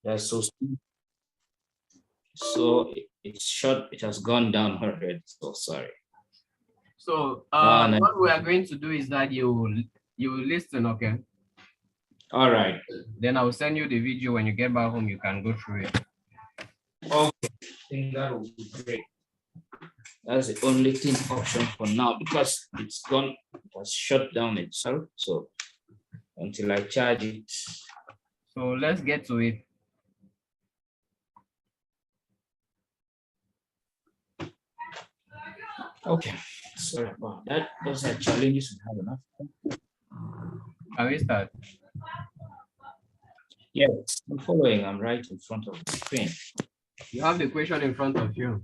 Yeah, so it's short, it has gone down already. So sorry. So No. what we are going to do is that you listen, okay? All right. Then I'll send you the video. When you get back home, you can go through it. Okay, I think that will be great. That's the only thing option for now because it's gone, it has shut down itself. So until I charge it. So let's get to it. Okay, sorry about that. Those are challenges we have enough. Can we start? Yes, I'm following. I'm right in front of the screen. You have the question in front of you.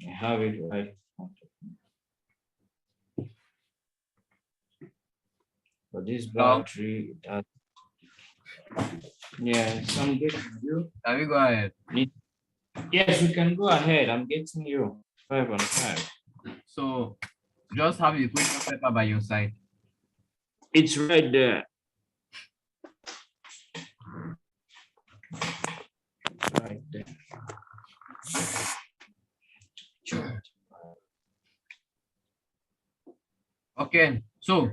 I have it right in front of me. For this battery, yes, I'm getting you. Can we go ahead? Yes, we can go ahead. I'm getting you 5 on 5. So just have the question paper by your side. It's right there. Right there. Okay, so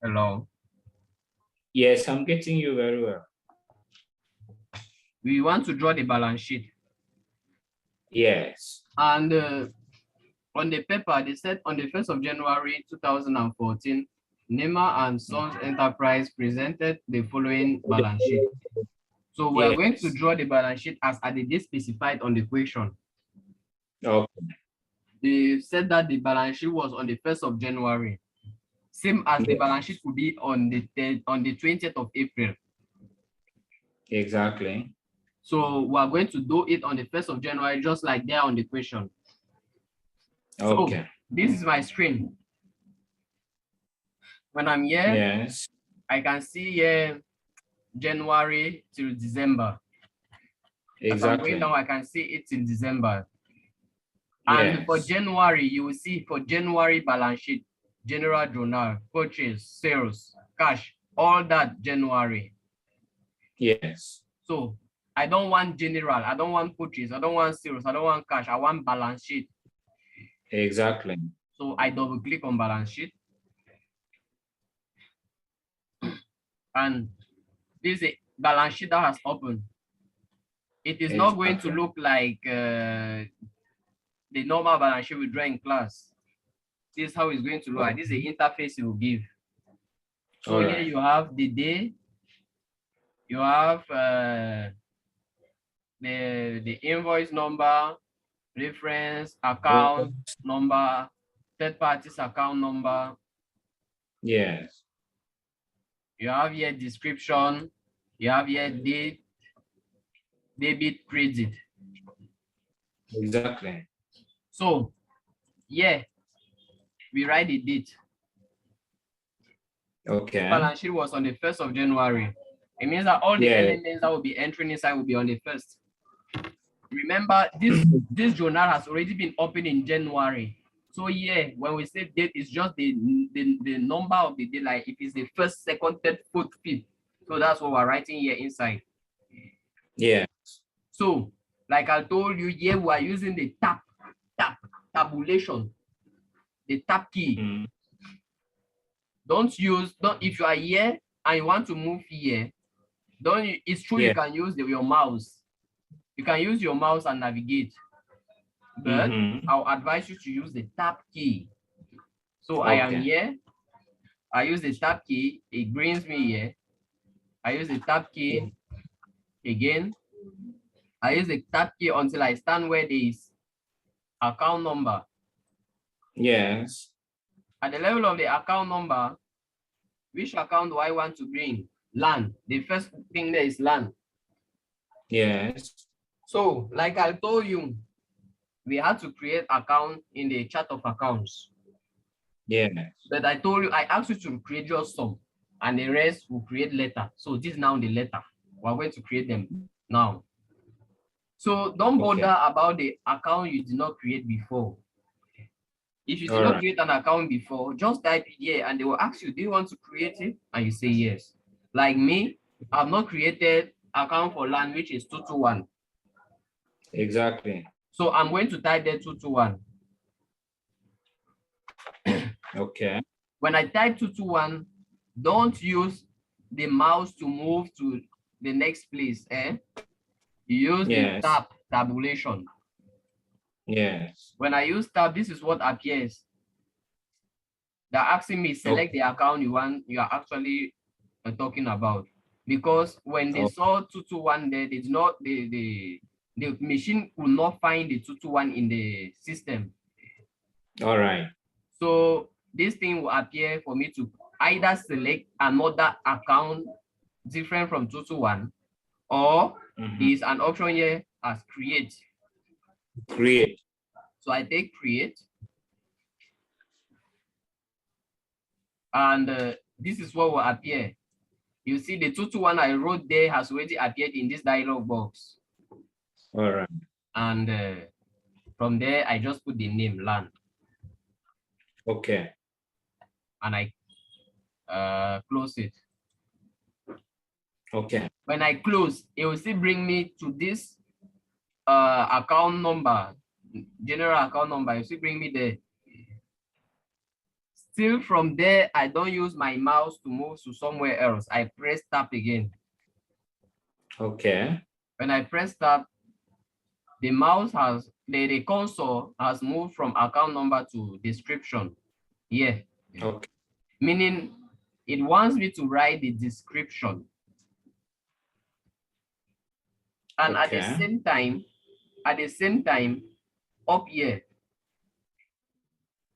hello. Yes, I'm getting you very well. We want to draw the balance sheet. Yes. And on the paper, they said on the 1st of January 2014, Nema and Sons Enterprise presented the following balance sheet. So we are going to draw the balance sheet as at the date specified on the question. Okay. They said that the balance sheet was on the 1st of January, same as the balance sheet would be on the 20th of April. Exactly. So we are going to do it on the 1st of January, just like there on the question. Okay. So this is my screen. When I'm here, yes, I can see here January till December. Exactly. As I'm going down, I can see it till December. And yes. for January, you will see for January balance sheet, general journal, purchase, sales, cash, all that January. Yes. So I don't want general, I don't want purchase, I don't want sales, I don't want cash, I want balance sheet. Exactly. So I double click on balance sheet. And this is a balance sheet that has opened. It is not going to look like the normal balance sheet we draw in class. This is how it's going to look like. This is the interface it will give. So here you have the day, you have the invoice number, reference, account number, third party's account number. Yes. You have here description, you have here date, debit, credit. Exactly. So yeah, we write the date. Okay. Balance sheet was on the 1st of January. It means that all the elements that will be entering inside will be on the 1st. Remember, this journal has already been opened in January. So yeah, when we say date, it's just the number of the day, like if it's the 1st, 2nd, 3rd, 4th, 5th. So that's what we're writing here inside. Yeah. So like I told you, here we are using the tabulation, the tab key. Mm. Don't if you are here and you want to move here, it's true you can use your mouse. You can use your mouse and navigate, but I'll advise you to use the tab key. So I am here. I use the tab key. It brings me here. I use the tab key again. I use the tab key until I stand where there is account number. Yes. At the level of the account number, which account do I want to bring? LAN. The first thing there is LAN. Yes. So, like I told you, we had to create account in the chart of accounts. Yes. But I told you, I asked you to create just some, and the rest will create later. So this is now the letter. We're going to create them now. So don't bother about the account you did not create before. If you did not create an account before, just type it here and they will ask you, do you want to create it? And you say yes. Like me, I've not created account for LAN, which is 221. Exactly. So I'm going to type there 221. Okay. When I type 221, don't use the mouse to move to the next place. You use the tabulation. Yes. When I use tab, this is what appears. They're asking me select the account you are actually talking about. Because when they saw 221 there, they did not the machine will not find the 221 in the system. All right. So this thing will appear for me to either select another account different from 221, or is an option here as create. Create. So I take create. And this is what will appear. You see the 221 I wrote there has already appeared in this dialog box. All right. And from there, I just put the name LAN. Okay. And I close it. Okay. When I close, it will still bring me to this account number, general account number. It will still bring me there. Still from there, I don't use my mouse to move to somewhere else. I press tab again. Okay. When I press tab, the mouse has, the console has moved from account number to description. Yeah. Okay. Meaning it wants me to write the description. And at the same time, up here,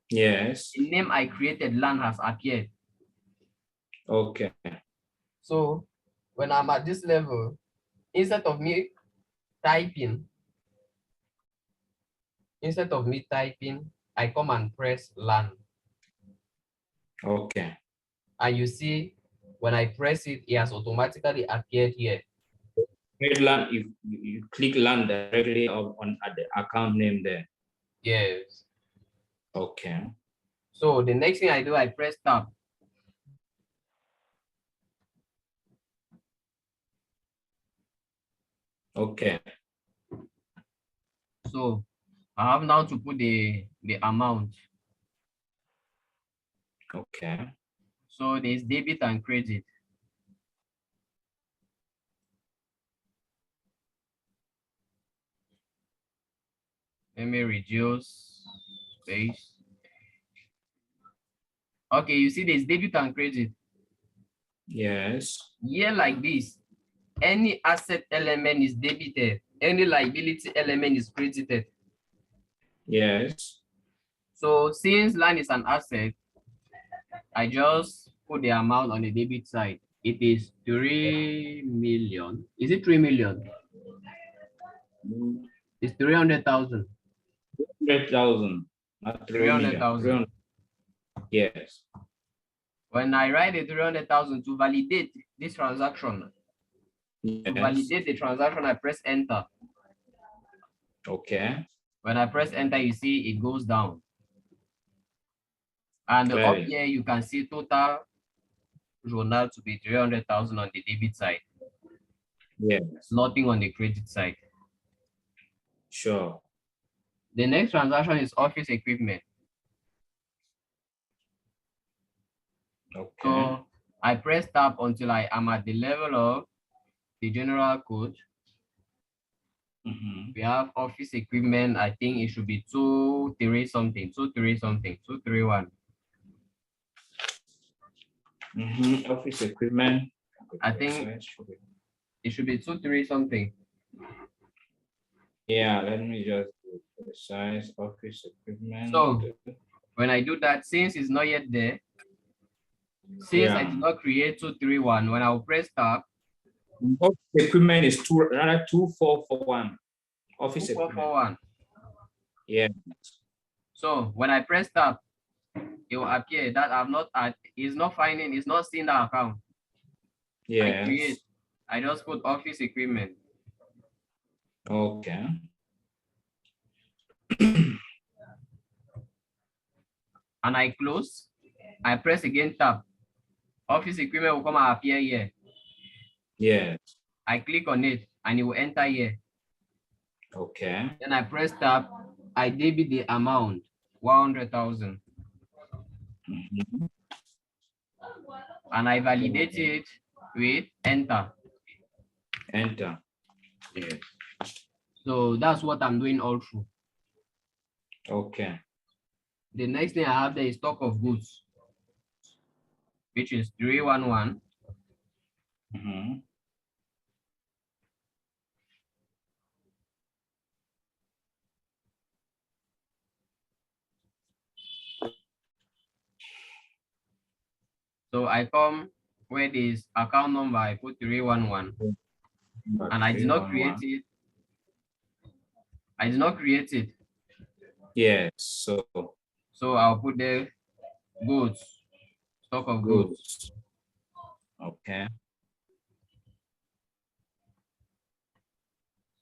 yes, the name I created, LAN, has appeared. Okay. So when I'm at this level, instead of me typing, I come and press LAN. Okay. And you see, when I press it, it has automatically appeared here. LAN, if you click LAN directly on at the account name there. Yes. Okay. So the next thing I do, I press tab. Okay. So I have now to put the amount. Okay. So there's debit and credit. Let me reduce space. Okay, you see there's debit and credit. Yes. Here like this, any asset element is debited, any liability element is credited. Yes. So since LAN is an asset, I just put the amount on the debit side. It is 3 million. Is it 3 million? It's 300,000. 300,000. Not 300,000. Yes. When I write the 300,000 to validate this transaction, to validate the transaction, I press enter. Okay. When I press enter, you see it goes down. And up here, you can see total journal to be 300,000 on the debit side. Yes. Nothing on the credit side. Sure. The next transaction is office equipment. Okay. So I press tab until I am at the level of the general code. We have office equipment. I think it should be 231. Office equipment. I think it should be 2-3 something. Yeah, let me just do the size office equipment. So when I do that, since it's not yet there, since I did not create 231, when I will press tab, office equipment is 2441. Office 2441. Yeah. So when I press tab, it will appear that I'm not at, it's not finding, it's not seeing that account. Yeah. I create, I just put office equipment. Okay. And I close, I press again tab. Office equipment will come and appear here. Yes. I click on it and it will enter here. Okay. Then I press tab, I debit the amount, 100,000. And I validate it with enter. Enter. Yes. So that's what I'm doing all through. Okay. The next thing I have there is stock of goods, which is 311. So I come where this account number, I put 311. And I did not create it. I did not create it. Yes. So I'll put the goods, stock of goods. Okay.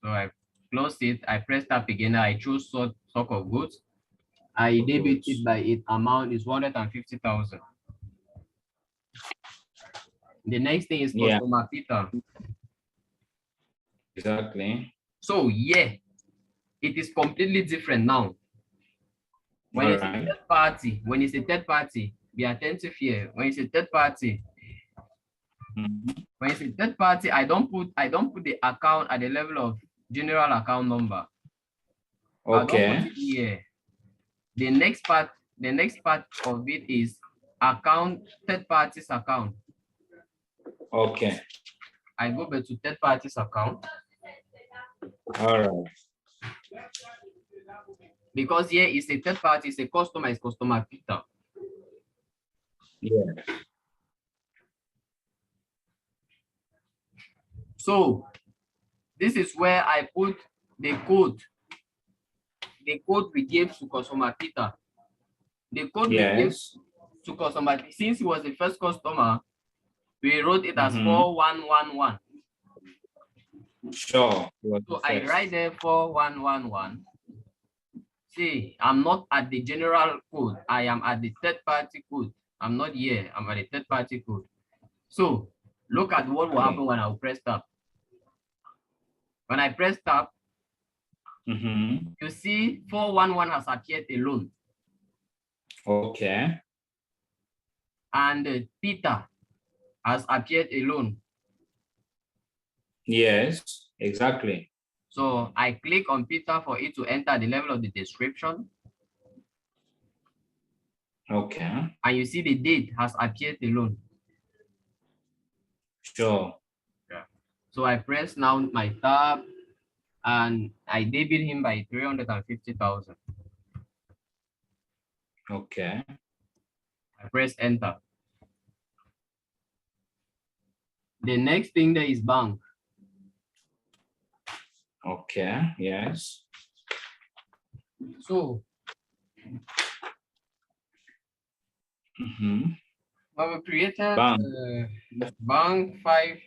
So I close it. I press tab again. I choose stock of goods. I debit it by its amount is 150,000. The next thing is customer Peter. Exactly. So yeah, it is completely different now. When it's a third party, be attentive here. When it's a third party, I don't put the account at the level of general account number. Okay. I don't put it here. The next part of it is account, third party's account. Okay. I go back to third party's account. All right. Because here is a third party, it's a customer, it's customer Peter. Yeah. So this is where I put the code. The code we gave to customer Peter. The code we gave to customer, since he was the first customer, we wrote it as 4111. Sure. So I write there 4111. See, I'm not at the general code. I am at the third party code. I'm not here. I'm at the third party code. So look at what will happen when I press tab. When I press tab, you see 411 has appeared alone. Okay. And Peter has appeared alone. Yes, exactly. So I click on Peter for it to enter the level of the description. Okay. And you see the date has appeared alone. Sure. Yeah. So I press now my tab and I debit him by 350,000. Okay. I press enter. The next thing there is bank. Okay. Yes. So when we created bank 5,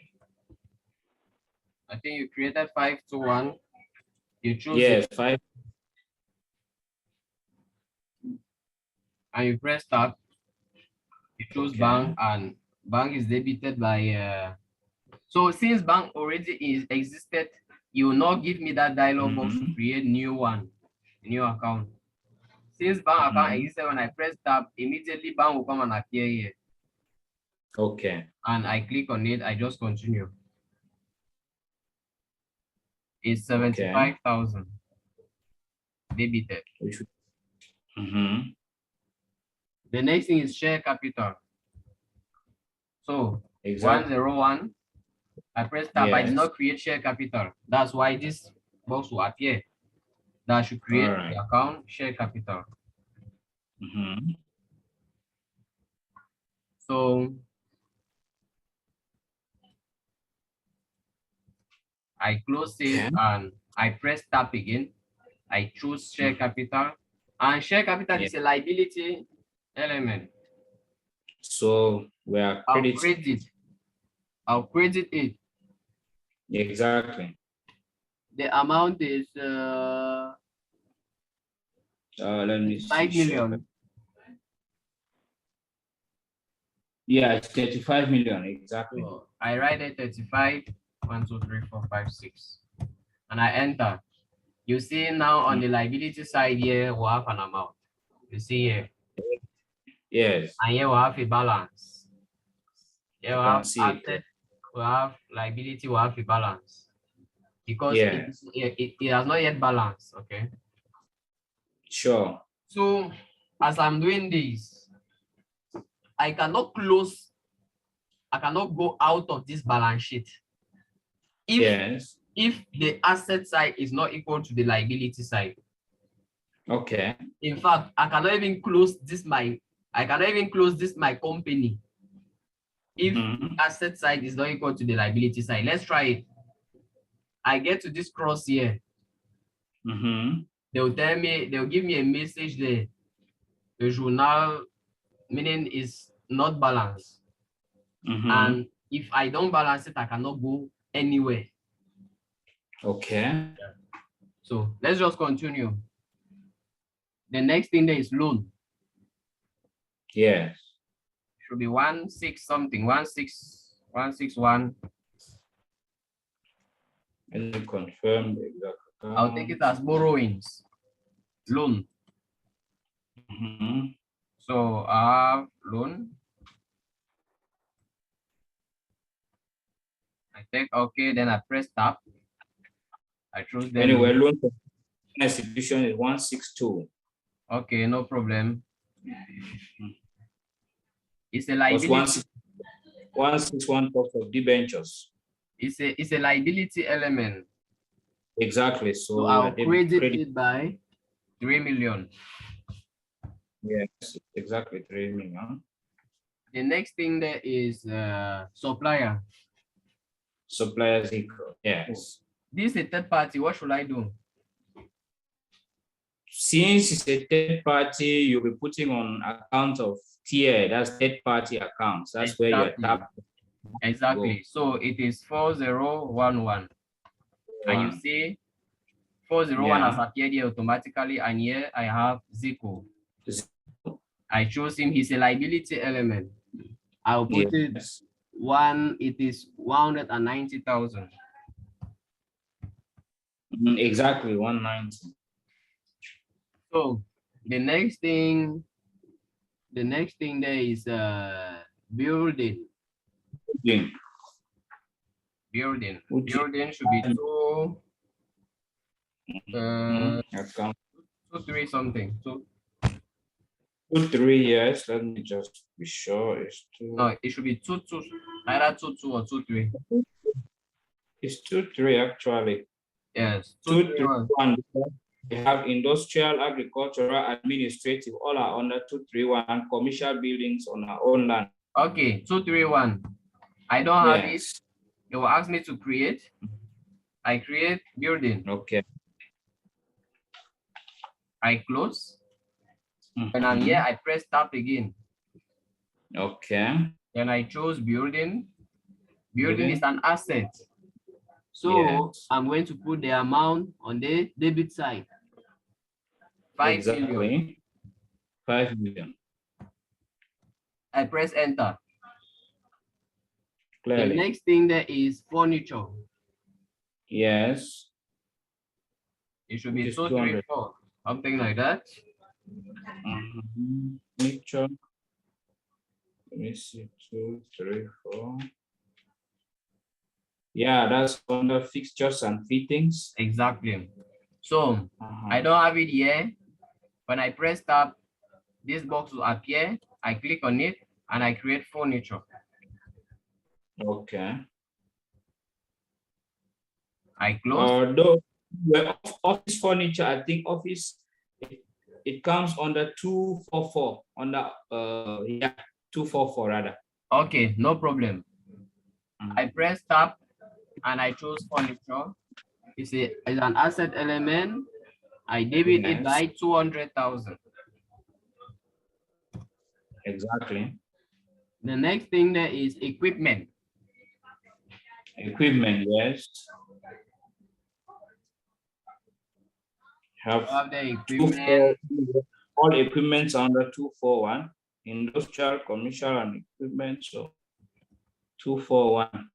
I think you created 521. You choose 5. And you press tab. You choose bank, and bank is debited by. So since bank already existed, you will not give me that dialog box to create new account. Since bank account existed, when I press tab, immediately bank will come and appear here. Okay. And I click on it. I just continue. It's 75,000 debited. The next thing is share capital. So Exactly. 101, I press tab. I did Yes. not create share capital. That's why this box will appear. That I should create All right. the account share capital. So I close it and I press tab again. I choose share capital, and share capital is a liability element. So we are crediting. I'll credit it. Exactly. The amount is Let me 5 see. million. Yeah, it's 35 million, exactly. So I write it 35, 1, 2, 3, 4, 5, 6. And I enter. You see now on the liability side here, we have an amount. You see here. Yes. And here we have a balance. Here we have see asset, we have liability, we have a balance. Because yes. it has not yet balanced, okay? Sure. So as I'm doing this, I cannot go out of this balance sheet if the asset side is not equal to the liability side. Okay. In fact, I cannot even close this my company if the asset side is not equal to the liability side. Let's try it. I get to this cross here. They'll give me a message there. The journal meaning is not balanced. And if I don't balance it, I cannot go anywhere. Okay. So let's just continue. The next thing there is loan. Yes. Should be 16 something, 161. And then confirm the exact account. I'll take it as borrowings. Loan. So I have loan. I take okay, then I press tab. I choose the anyway, loan for institution is 162. Okay, no problem. It's a liability. 161 talks of debentures. It's a liability element. Exactly. So I'll credit it by 3 million. Yes, exactly 3 million. The next thing there is supplier. Supplier's equal. Yes. This is a third party. What should I do? Since it's a third party, you'll be putting on account of tier. That's third party accounts. That's where you're tapping. Exactly. So it is 4011. And you see 401 has appeared here automatically, and here I have Zico. I chose him. He's a liability element. I'll put it it is 190,000. Exactly 190. So the next thing there is building. Building should be 2 3 something. 2 3 years. Let me just be sure. It's 2. No, it should be 2 2. Either 2 2 or 2 3. It's 2 3 actually. Yes. 2 3 1. We have industrial, agricultural, administrative, all are under 231, and commercial buildings on our own land. Okay, 231. I don't have it. They will ask me to create. I create building. Okay. I close. When I'm here, I press tab again. Okay. Then I chose building. Building is an asset. So I'm going to put the amount on the debit side. 5 million. 5 million. I press enter. Clearly. The next thing there is furniture. Yes. It should be 234, something like that. Furniture. Let me see, 2 3 4. Yeah, that's under fixtures and fittings. Exactly. So I don't have it here. When I press tab, this box will appear. I click on it and I create furniture. Okay. I close. Though office furniture, I think office it comes under 244 under yeah 244 rather. Okay, no problem. I press tab and I choose furniture. It's an asset element. I debit it Yes, by 200,000. exactly. The next thing there is equipment. Equipment, yes. Have Have the two four, equipment. all equipments under 241, industrial, commercial, and equipment. So 241.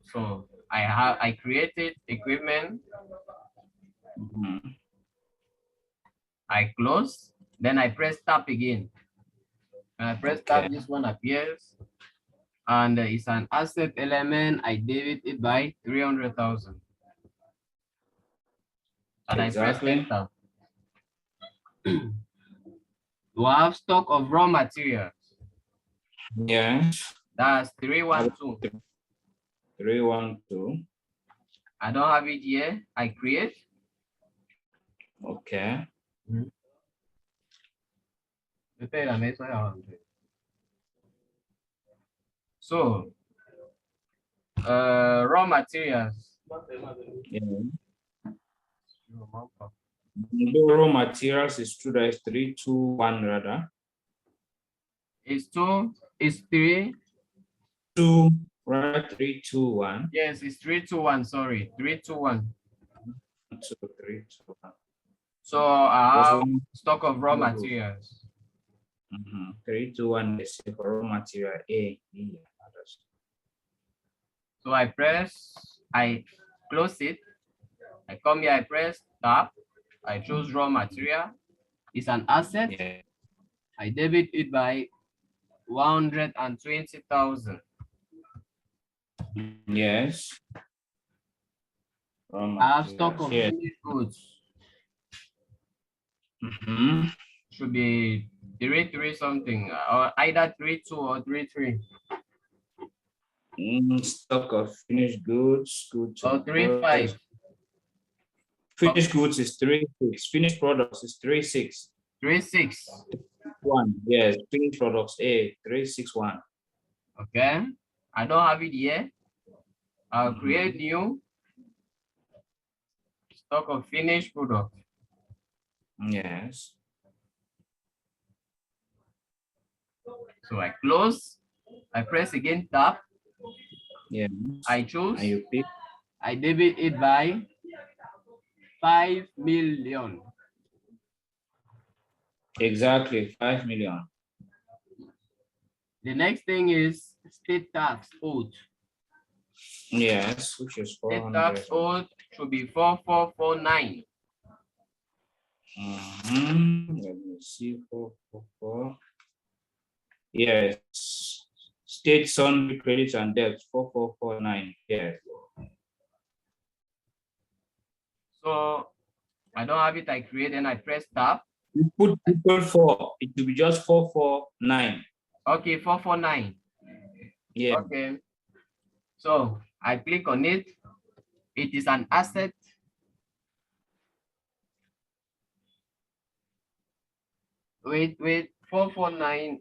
So I created equipment. I close. Then I press tab again. When I press Okay. tab, this one appears. And it's an asset element. I debit it by 300,000. And Exactly. I press enter. We have stock of raw materials. Yes. That's 312. 312. I don't have it here. I create. Okay. So, raw materials. Yeah. The raw materials is true, that is 321 rather. It's two, it's three. 2 rather 321. Yes, it's 321. Sorry, 321. 2 321. So I have stock of raw materials. 321 is for raw material A, B, and others. So I close it. I come here, I press tab. I choose raw material. It's an asset. Yeah. I debit it by 120,000. Yes. I have stock of finished goods. Should be 3 something, or either 3 2 or 3 3. Stock of finished goods, goods. Or 3 5. Finished goods is 36. Finished products is 36. 3 6. 1. Yes. Finished products A 361. Okay. I don't have it yet. I'll create new stock of finished product. Yes. So I close. I press again tab. Yeah. I choose. And you pick. I debit it by 5 million. Exactly 5 million. The next thing is state tax owed. Yes, which is 400. State tax owed should be 4449. Let me see 444. Yes. State sundry credits and debts 4449. Yes. So I don't have it. I create and I press tab. You put people 4. It will be just 449. Okay, 449. Yeah. Okay. So I click on it. It is an asset. Wait, 449.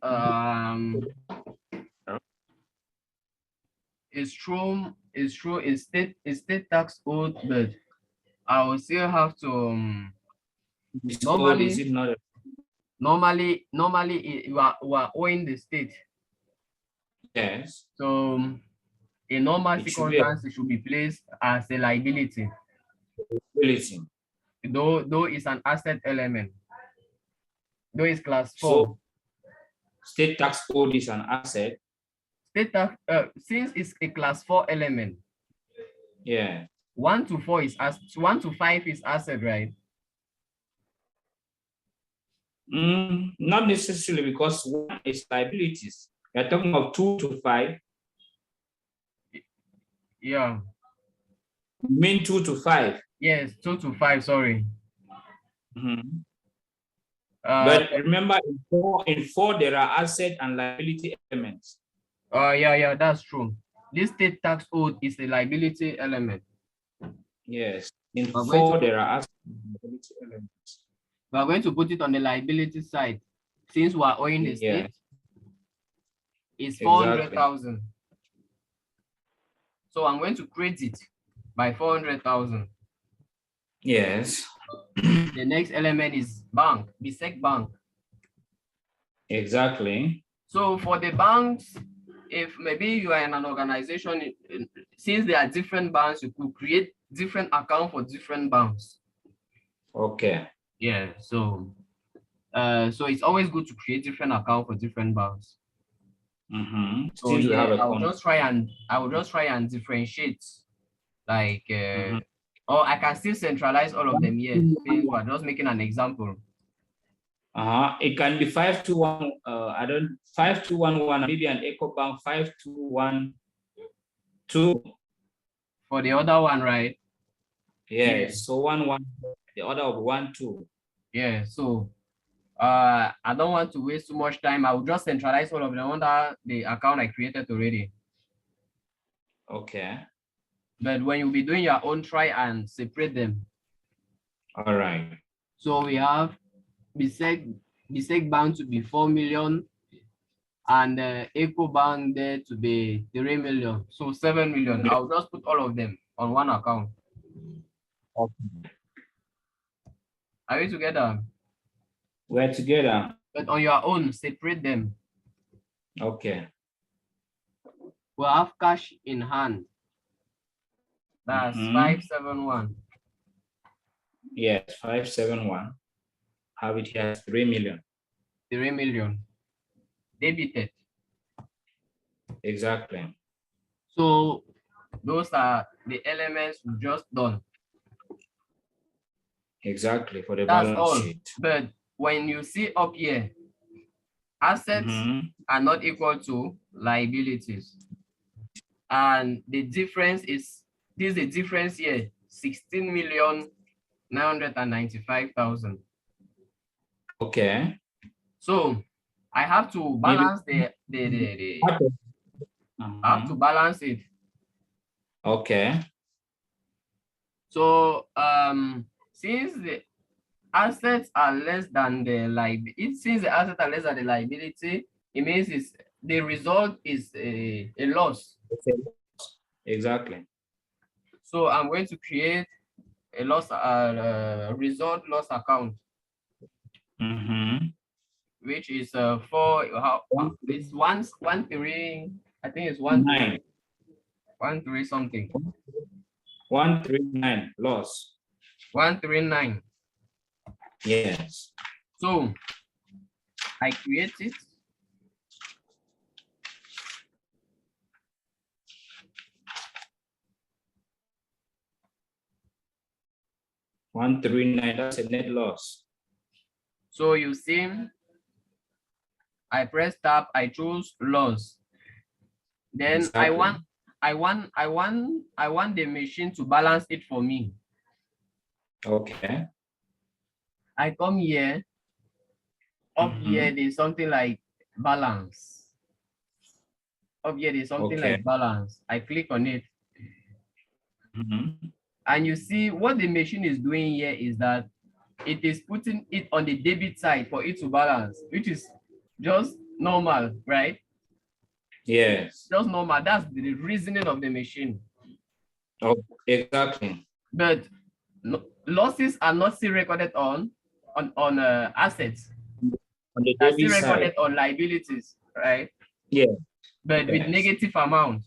It's true. It's true. It's state tax owed, but I will still have to. Normally, is it not? normally, we are owing the state. Yes. So in normal circumstances, it should be placed as a liability. Liability. Though it's an asset element. Though it's class 4. So state tax owed is an asset. State tax, since it's a class 4 element. Yeah. 1 to 4 is 1 to 5 is asset, right? Not necessarily, because 1 is liabilities. You're talking about 2 to 5. Yeah. You mean 2 to 5? Yes, 2 to 5. Sorry. But remember, in four there are asset and liability elements. Yeah, that's true. This state tax owed is a liability element. Yes. In We're going to 4, there are asset liability elements. we're going to put it on the liability side. Since we are owing the Yeah, state, it's exactly. 400,000. So I'm going to create it by 400,000. Yes. The next element is bank, the SEC bank. Exactly. So for the banks, if maybe you are in an organization, since there are different banks, you could create different account for different banks. Okay. Yeah, so it's always good to create different account for different banks. So Since we have yeah, a I will just try and differentiate, like or I can still centralize all of them here. Since we're just making an example. It can be 521. I don't 5211. Maybe an Eco Bank 5212. For the other one, right? Yes. Yeah. So 11. The order of 12. Yeah. So I don't want to waste too much time. I will just centralize all of them under the account I created already. Okay. But when you'll be doing your own, try and separate them. All right. So we have BSEC bound to be 4 million and Eco bound there to be 3 million. So 7 million. I'll just put all of them on one account. Okay. Are you together? We're together. But on your own, separate them. Okay. We'll have cash in hand. That's 571. Yes, 571. Have it here 3 million. 3 million. Debited. Exactly. So those are the elements we've just done. Exactly, for the That's balance all. sheet. But when you see up here, assets are not equal to liabilities. And the difference is, this is the difference here, 16,995,000. Okay. So I have to balance I have to balance it. Okay. So since the assets are less than the liability, since the assets are less than the liability, it means the result is a loss. Exactly. So I'm going to create a loss result loss account, which is for it's one three, I think it's 1 3 something. 139 loss. 139. Yes. So I create it. $139, that's a net loss. So you see, I press tab, I choose loss. Then exactly. I want the machine to balance it for me. Okay. I come here. Up here, there's something like balance. Up here, there's something like balance. I click on it. And you see what the machine is doing here is that it is putting it on the debit side for it to balance, which is just normal, right? Yes. Just normal. That's the reasoning of the machine. Oh, exactly. But losses are not still recorded on assets. On the They're still debit recorded side. on liabilities, right? Yeah. But with negative amount.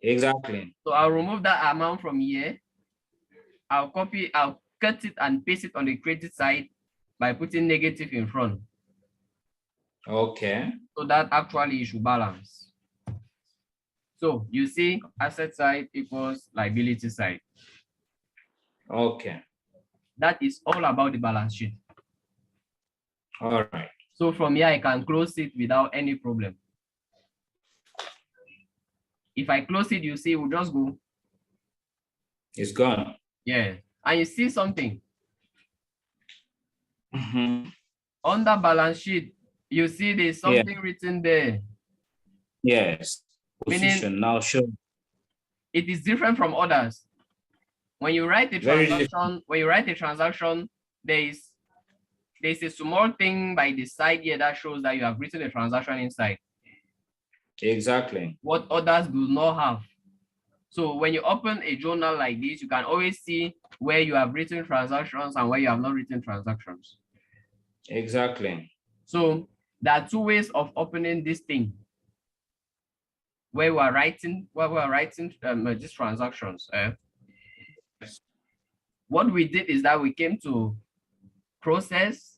Exactly. So I'll remove that amount from here. I'll cut it and paste it on the credit side by putting negative in front. Okay. So that actually it should balance. So you see, asset side equals liability side. Okay. That is all about the balance sheet. All right. So from here, I can close it without any problem. If I close it, you see, we'll just go. It's gone. Yeah. And you see something. On the balance sheet, you see there's something written there. Yes. Position now show. It is different from others. When you write a transaction, there's a small thing by the side here that shows that you have written a transaction inside. Exactly. What others do not have. So when you open a journal like this, you can always see where you have written transactions and where you have not written transactions. Exactly. So there are two ways of opening this thing where we are writing these transactions. What we did is that we came to process,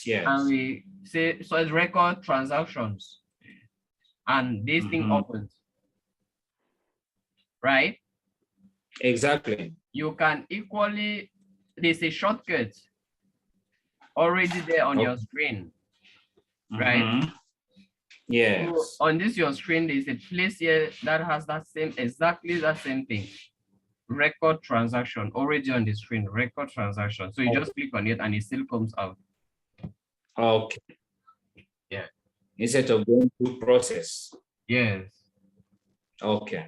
yes. and we say, so it's record transactions, and this thing opens, right? Exactly. You can equally, there's a shortcut already there on your screen, right? Yes. So on this your screen, there's a place here that has that same, exactly that same thing. Record transaction already on the screen, record transaction. So you just click on it and it still comes out. Okay. Yeah. Instead of going through process. Yes. Okay.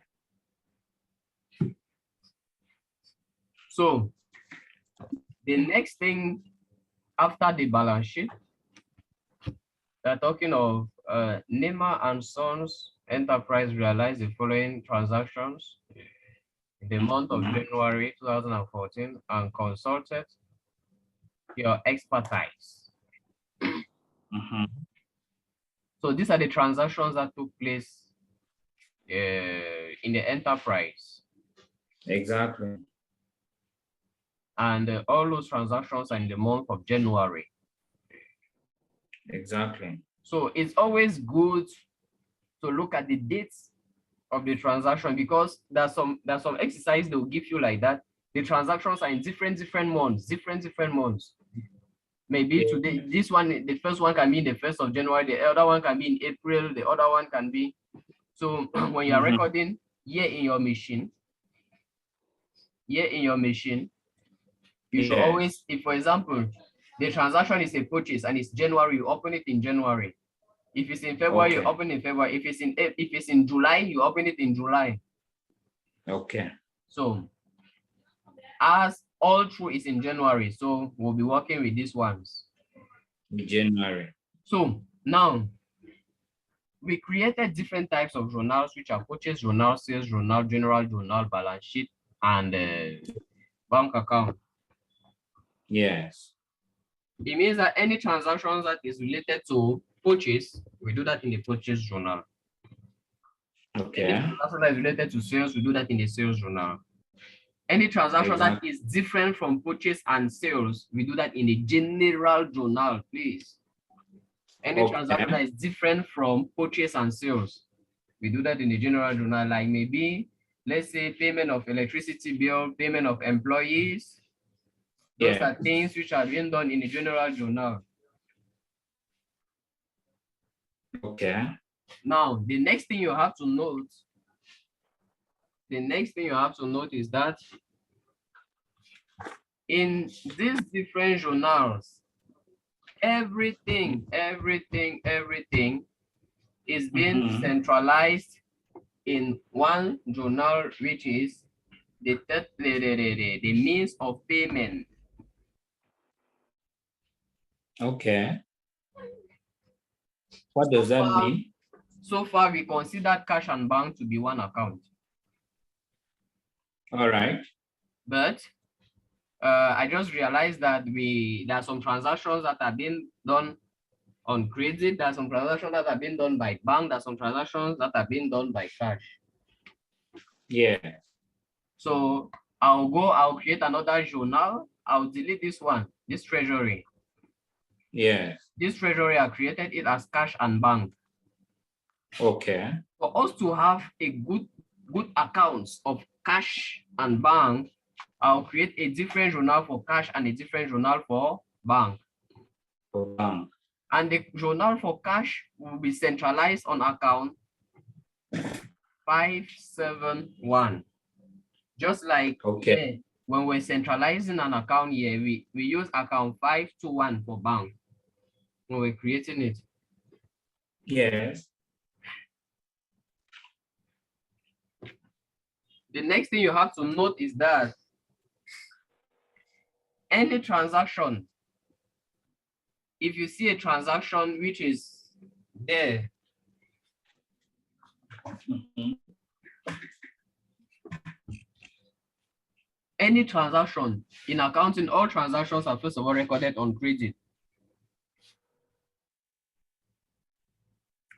So the next thing after the balance sheet, they're talking of Nema and Sons Enterprise realized the following transactions in the month of January 2014 and consulted your expertise. So these are the transactions that took place in the enterprise. Exactly. And all those transactions are in the month of January. Exactly. So it's always good to look at the dates of the transaction, because there's some exercise they'll give you like that. The transactions are in different months, different months. Maybe today, this one, the first one can be in the 1st of January, the other one can be in April, the other one can be. So when you're recording here in your machine, you should always, if for example, the transaction is a purchase and it's January, you open it in January. If it's in February, you open it in February. If it's in July, you open it in July. Okay. So as all through is in January, so we'll be working with these ones. In January. So now we created different types of journals, which are purchase journal, sales journal, general journal, balance sheet, and bank account. Yes. It means that any transactions that is related to purchase, we do that in the purchase journal. Okay. Any transaction that is related to sales, we do that in the sales journal. Any transaction that is different from purchase and sales, we do that in the general journal, please. Any transaction that is different from purchase and sales, we do that in the general journal, like maybe, let's say, payment of electricity bill, payment of employees. Those are things which are being done in the general journal. Okay. Now, the next thing you have to note is that in these different journals, everything is being centralized in one journal, which is the means of payment. Okay. What does that mean? So far, we consider cash and bank to be one account. All right. But I just realized that there are some transactions that are being done on credit. There are some transactions that are being done by bank. There are some transactions that are being done by cash. Yeah. So I'll create another journal. I'll delete this one, this treasury. Yeah. This treasury, I created it as cash and bank. Okay. For us to have a good accounts of cash and bank, I'll create a different journal for cash and a different journal for bank. For bank. And the journal for cash will be centralized on account 571. Just like here, when we're centralizing an account here, we use account 521 for bank when we're creating it. Yes. The next thing you have to note is that any transaction, if you see a transaction which is there, any transaction in accounting, all transactions are first of all recorded on credit.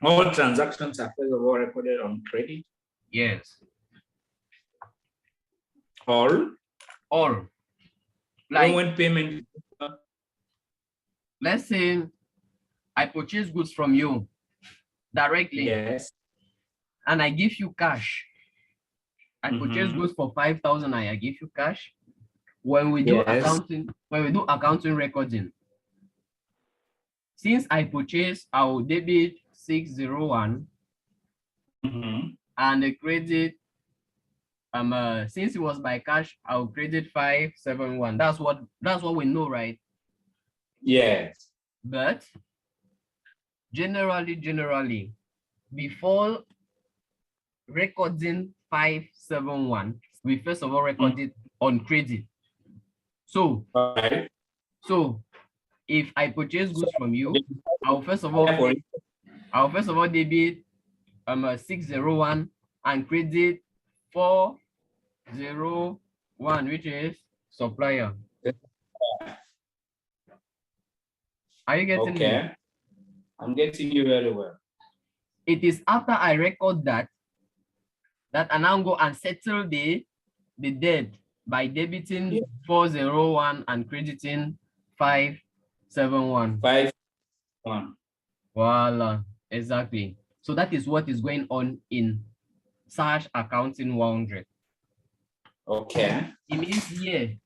All transactions are first of all recorded on credit. Yes. All. Like when payment. Let's say I purchase goods from you directly. Yes. And I give you cash. I purchase goods for 5,000 and I give you cash. When we do accounting recording, since I purchase, I will debit 601 and the credit, since it was by cash, I'll credit 571. That's what we know, right? Yes. But generally, before recording 571, we first of all record it on credit. So, so if I purchase goods from you, I'll first of all debit 601 and credit 401, which is supplier. Are you getting me? I'm getting you very well. It is after I record that I now go and settle the debt by debiting 401 and crediting 571. 571. Voila, exactly. So that is what is going on in SARS accounting 100. Okay. It means here.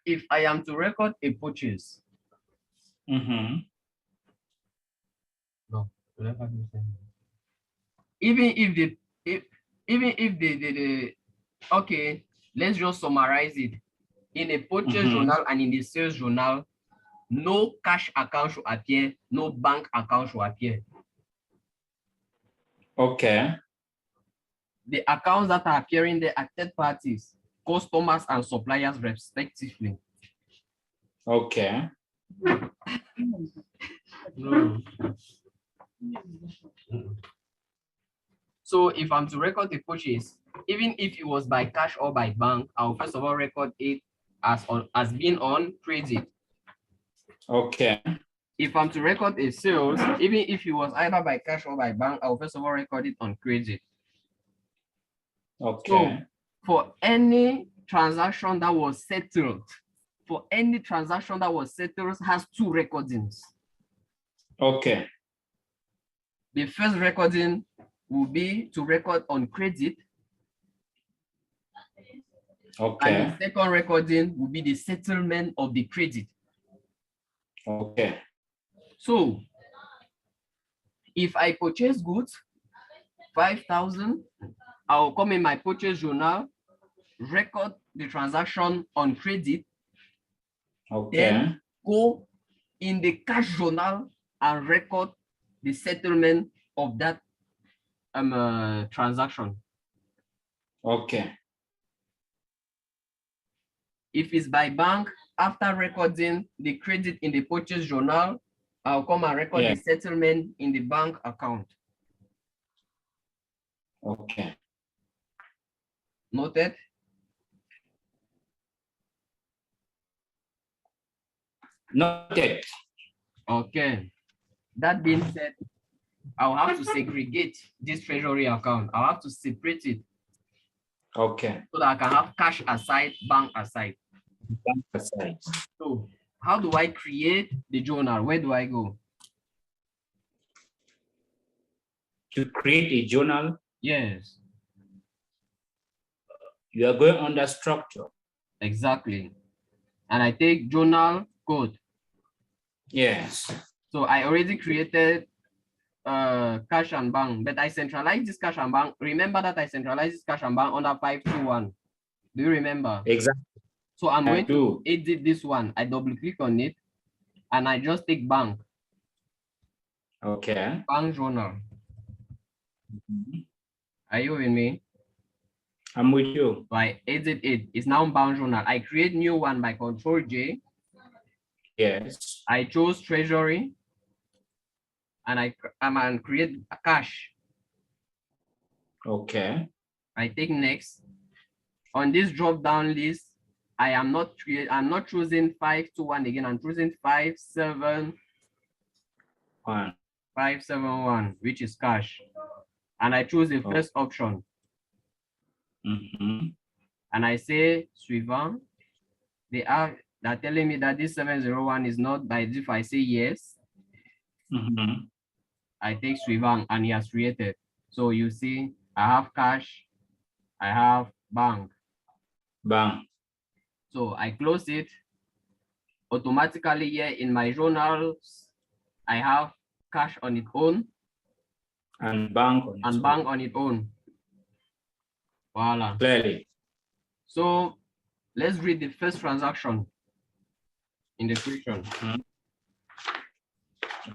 If I am to record a purchase, no, even if the okay, let's just summarize it. In a purchase journal and in the sales journal, no cash account should appear, no bank account should appear. Okay. The accounts that are appearing there are third parties, customers and suppliers respectively. Okay. So if I'm to record a purchase, even if it was by cash or by bank, I'll first of all record it as being on credit. Okay. If I'm to record a sales, even if it was either by cash or by bank, I'll first of all record it on credit. Okay. So for any transaction that was settled, has two recordings. Okay. The first recording will be to record on credit. Okay. And the second recording will be the settlement of the credit. Okay. So if I purchase goods, 5,000, I'll come in my purchase journal, record the transaction on credit. Okay. Then go in the cash journal and record the settlement of that transaction. Okay. If it's by bank, after recording the credit in the purchase journal, I'll come and record the settlement in the bank account. Okay. Noted? Noted. Okay. That being said, I'll have to segregate this treasury account. I'll have to separate it. Okay. So that I can have cash aside, bank aside. Bank aside. So how do I create the journal? Where do I go? To create a journal? Yes. You are going under structure. Exactly. And I take journal code. Yes. So I already created cash and bank, but I centralize this cash and bank. Remember that I centralize this cash and bank under 521. Do you remember? Exactly. So I'm going to edit this one. I double click on it and I just take bank. Okay. Bank journal. Mhm. Are you with me? I'm with you. So I exit it. It's now bank journal. I create new one by Control J. Yes. I chose treasury, and I create a cash. Okay. I take next. On this drop down list, I'm not choosing 521 again. I'm choosing 1. 571, which is cash. And I choose the first option. Mhm. And I say suivant. They're telling me that this 701 is not by if I say yes. Mhm. I take suivant and he has created. So you see, I have cash, I have bank. Bank. So I close it. Automatically here in my journals, I have cash on its own And bank on its and own. bank on its own. Voila. Clearly. So let's read the first transaction in the question. Mhm.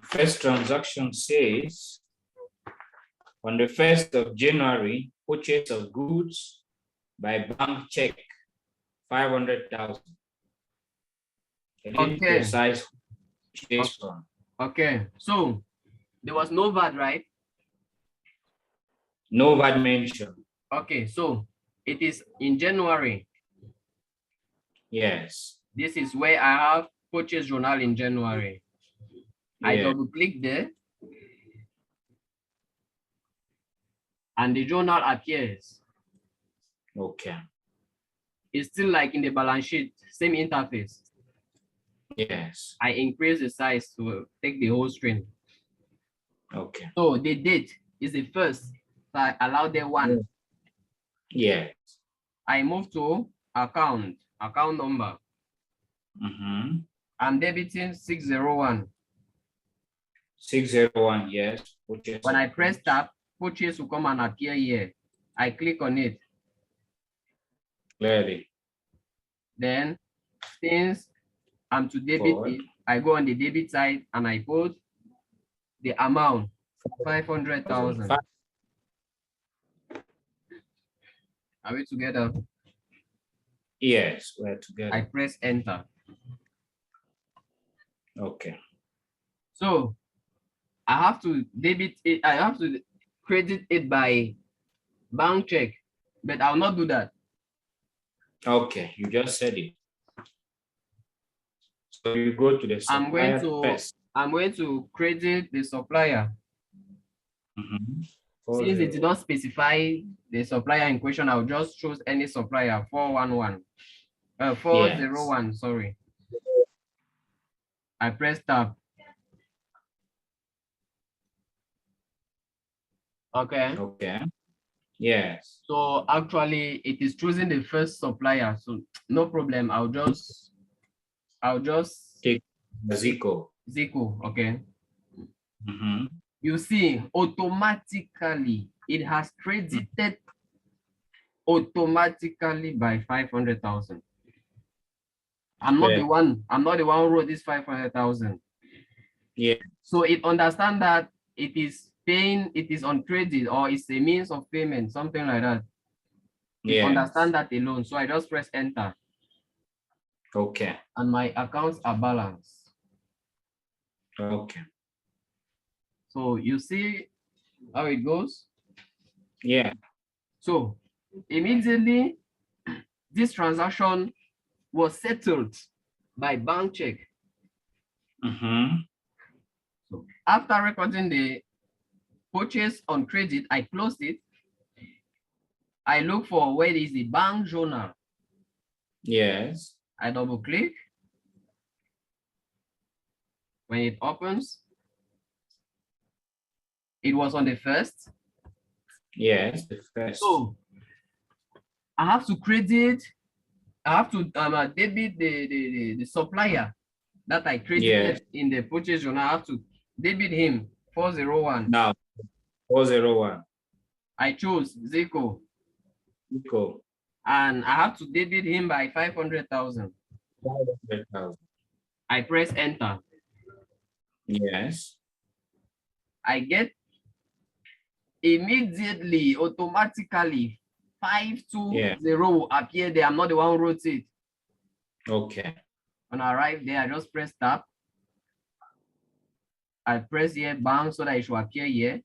First transaction says, on the 1st of January, purchase of goods by bank check, 500,000. Okay. Precise purchase from. Okay, so there was no VAT, right? No VAT mentioned. Okay, so it is in January. Yes. This is where I have purchase journal in January. I Yeah. double click there and the journal appears. Okay. It's still like in the balance sheet, same interface. Yes. I increase the size to take the whole screen. Okay. So the date is the first, so I allow the one. Yeah. I move to account number. Mm-hmm. I'm debiting 601. 601, yes. Purchase When I of press goods. tab, purchase will come and appear here. I click on it. Clearly. Then, since I'm to debit Forward. it, I go on the debit side and I put the amount, 500,000. Are we together? Yes, we're I together. press enter. Okay. So I have to debit it, I have to credit it by bank check, but I'll not do that. Okay, you just said it. So you go to the supplier first. I'm going to credit the supplier. Mm-hmm. Since it did not specify the supplier in question, I'll just choose any supplier, 411. 401, yes. Sorry. I press tab. Okay. Okay. Yes. So actually it is choosing the first supplier. So no problem. I'll just Take Zico. Zico. Okay. Mm-hmm. You see, automatically it has credited automatically by 500,000. I'm not the one who wrote this 500,000. Yeah. So it understands that it is paying, it is on credit or it's a means of payment, something like that. It understands that alone. So I just press enter. Okay. And my accounts are balanced. Okay. So you see how it goes? Yeah. So immediately this transaction was settled by bank check. Mm-hmm. So after recording the purchase on credit, I closed it. I look for where is the bank journal. Yes. I double click. When it opens, it was on the first. Yes, the first. So I have to credit, I have to debit the supplier that I credited in the purchase journal. I have to debit him 401. Now 401. I chose Zico. Zico. And I have to debit him by 500,000. 500,000. I press enter. Yes. I get immediately, automatically, 520 will appear there. I'm not the one who wrote it. Okay. When I arrive there, I just press tab. I press here, bang, so that it should appear here.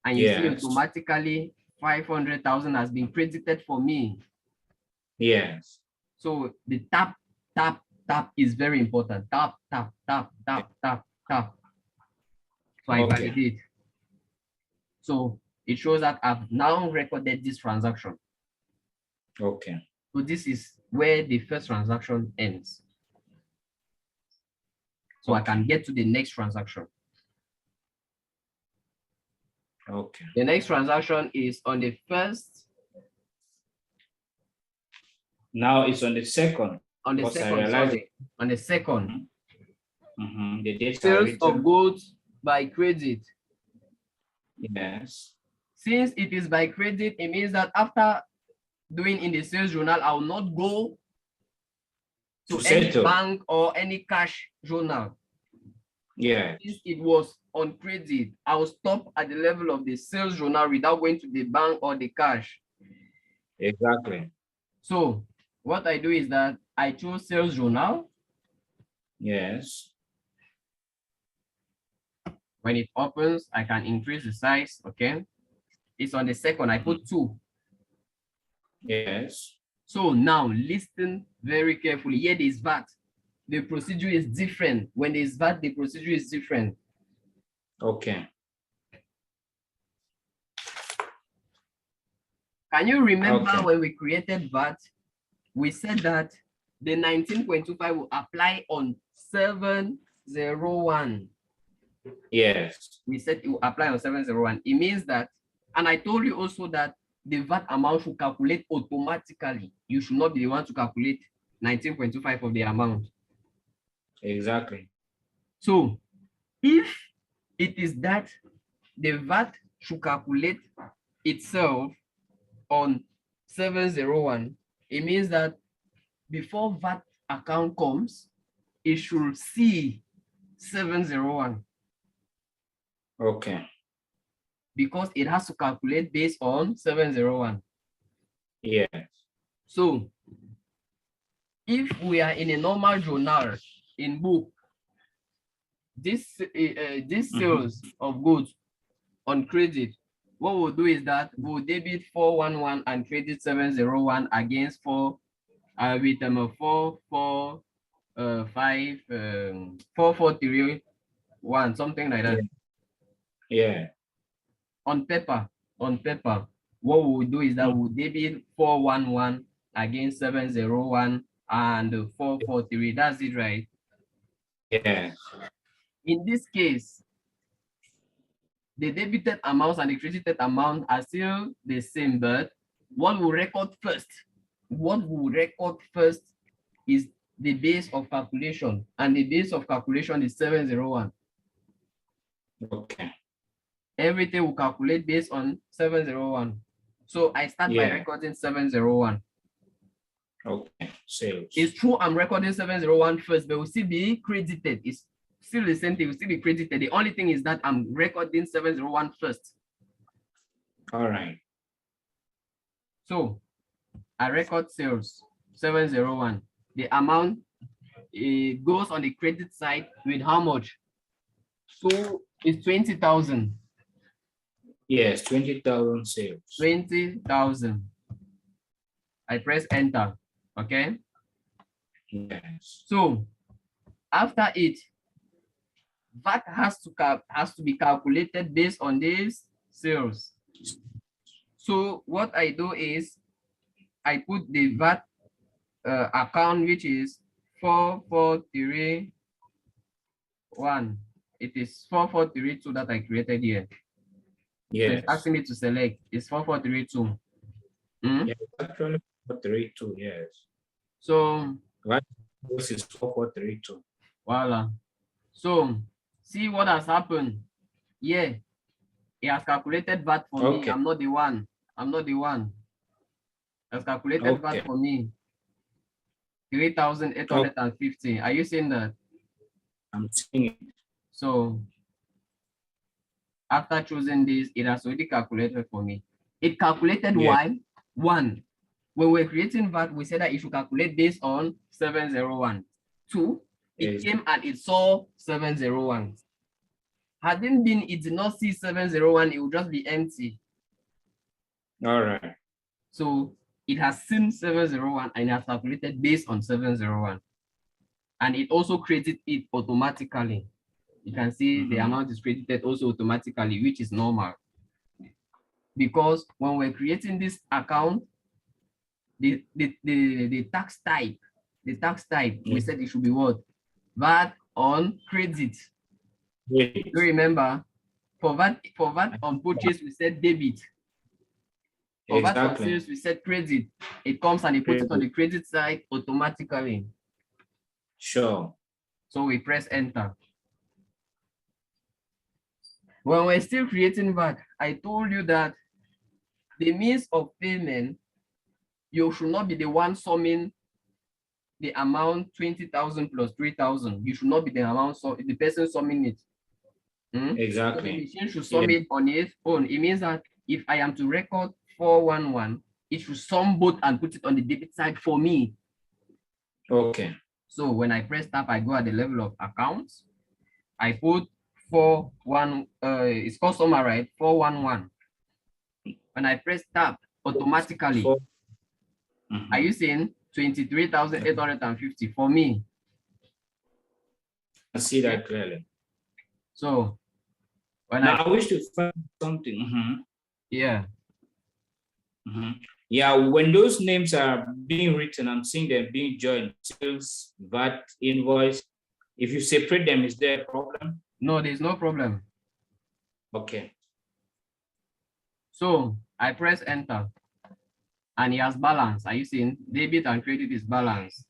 And you see automatically 500,000 has been credited for me. Yes. So the tap is very important. Tap. So I validate. So it shows that I've now recorded this transaction. Okay. So this is where the first transaction ends. So I can get to the next transaction. Okay. The next transaction is on the first. Now it's on the second. On the second, sorry. On the second. The dates sales of goods by credit. Yes. Since it is by credit, it means that after doing in the sales journal, I will not go to any bank or any cash journal. Yeah. Since it was on credit, I will stop at the level of the sales journal without going to the bank or the cash. Exactly. So what I do is that I choose sales journal. Yes. When it opens, I can increase the size. Okay. It's on the second. I put 2. Yes. So now listen very carefully. Here there is VAT. The procedure is different. When there is VAT, the procedure is different. Okay. Can you remember when we created VAT, we said that the 19.25 will apply on 701. Yes. We said it will apply on 701. It means that, and I told you also that the VAT amount should calculate automatically. You should not be the one to calculate 19.25 of the amount. Exactly. So if it is that the VAT should calculate itself on 701, it means that before VAT account comes, it should see 701. Okay. Because it has to calculate based on 701. Yes. So if we are in a normal journal in book, this sales of goods on credit, what we'll do is that we'll debit 411 and credit 701 against 4431, something like that. Yeah. On paper, what we'll do is that we'll debit 411 against 701 and 443. That's it, right? Yeah. In this case, the debited amounts and the credited amount are still the same, but what we'll record first is the base of calculation, and the base of calculation is 701. Okay. Everything will calculate based on 701. So I start by recording 701. Okay. Sales. It's true I'm recording 701 first, but will still be credited. It's still the same thing, will still be credited. The only thing is that I'm recording 701 first. All right. So I record sales 701. The amount goes on the credit side with how much? So it's 20,000. Yes, 20,000 sales. 20,000. I press enter. Okay. Yes. So after it, VAT has to be calculated based on these sales. So what I do is I put the VAT account, which is 4431. It is 4432 that I created here. Yes. So it's asking me to select. It's 4432. Yeah, actually 432. Yes. So Right. This is 4432. voila. So see what has happened. Yeah, it has calculated VAT for me. I'm not the one. It has calculated VAT for me. 3,850. Are you seeing that? I'm seeing it. So After choosing this, it has already calculated for me. It calculated Yeah. why? One, when we're creating VAT, we said that it should calculate based on 701. Two, it came and it saw 701. Hadn't been, it did not see 701, it would just be empty. All right. So it has seen 701 and it has calculated based on 701. And it also created it automatically. You can see the amount is created also automatically, which is normal. Because when we're creating this account, the tax type, we said it should be what? VAT on credit. You remember, for VAT on purchase, we said debit. For VAT on sales, we said credit. It comes and it puts it on the credit side automatically. Sure. So we press enter. When we're still creating VAT, I told you that the means of payment, you should not be the one summing the amount 20,000 plus 3,000. You should not be the amount, so the person summing it. Exactly. So the machine should sum it on its own. It means that if I am to record 411, it should sum both and put it on the debit side for me. Okay. So when I press tab, I go at the level of accounts. I put 41, it's customer, right? 411. When I press tab, automatically, are you seeing 23,850 for me? I see that clearly. So when now I wish to find something. Yeah. Yeah, when those names are being written, I'm seeing them being joined, sales, VAT, invoice. If you separate them, is there a problem? No, there's no problem. Okay. So I press enter and it has balance. Are you seeing? Debit and credit is balance.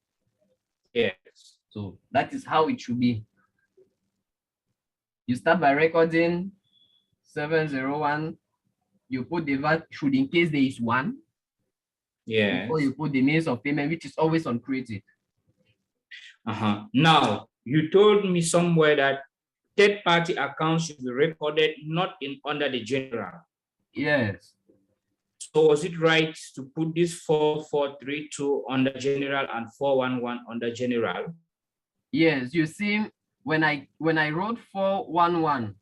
Yes. So that is how it should be. You start by recording 701. You put the VAT should in case there is one. Yes. Before you put the means of payment, which is always on credit. Now, you told me somewhere that third-party accounts should be recorded not in under the general. Yes. So was it right to put this 4432 under general and 411 under general? Yes, you see, when I wrote 411,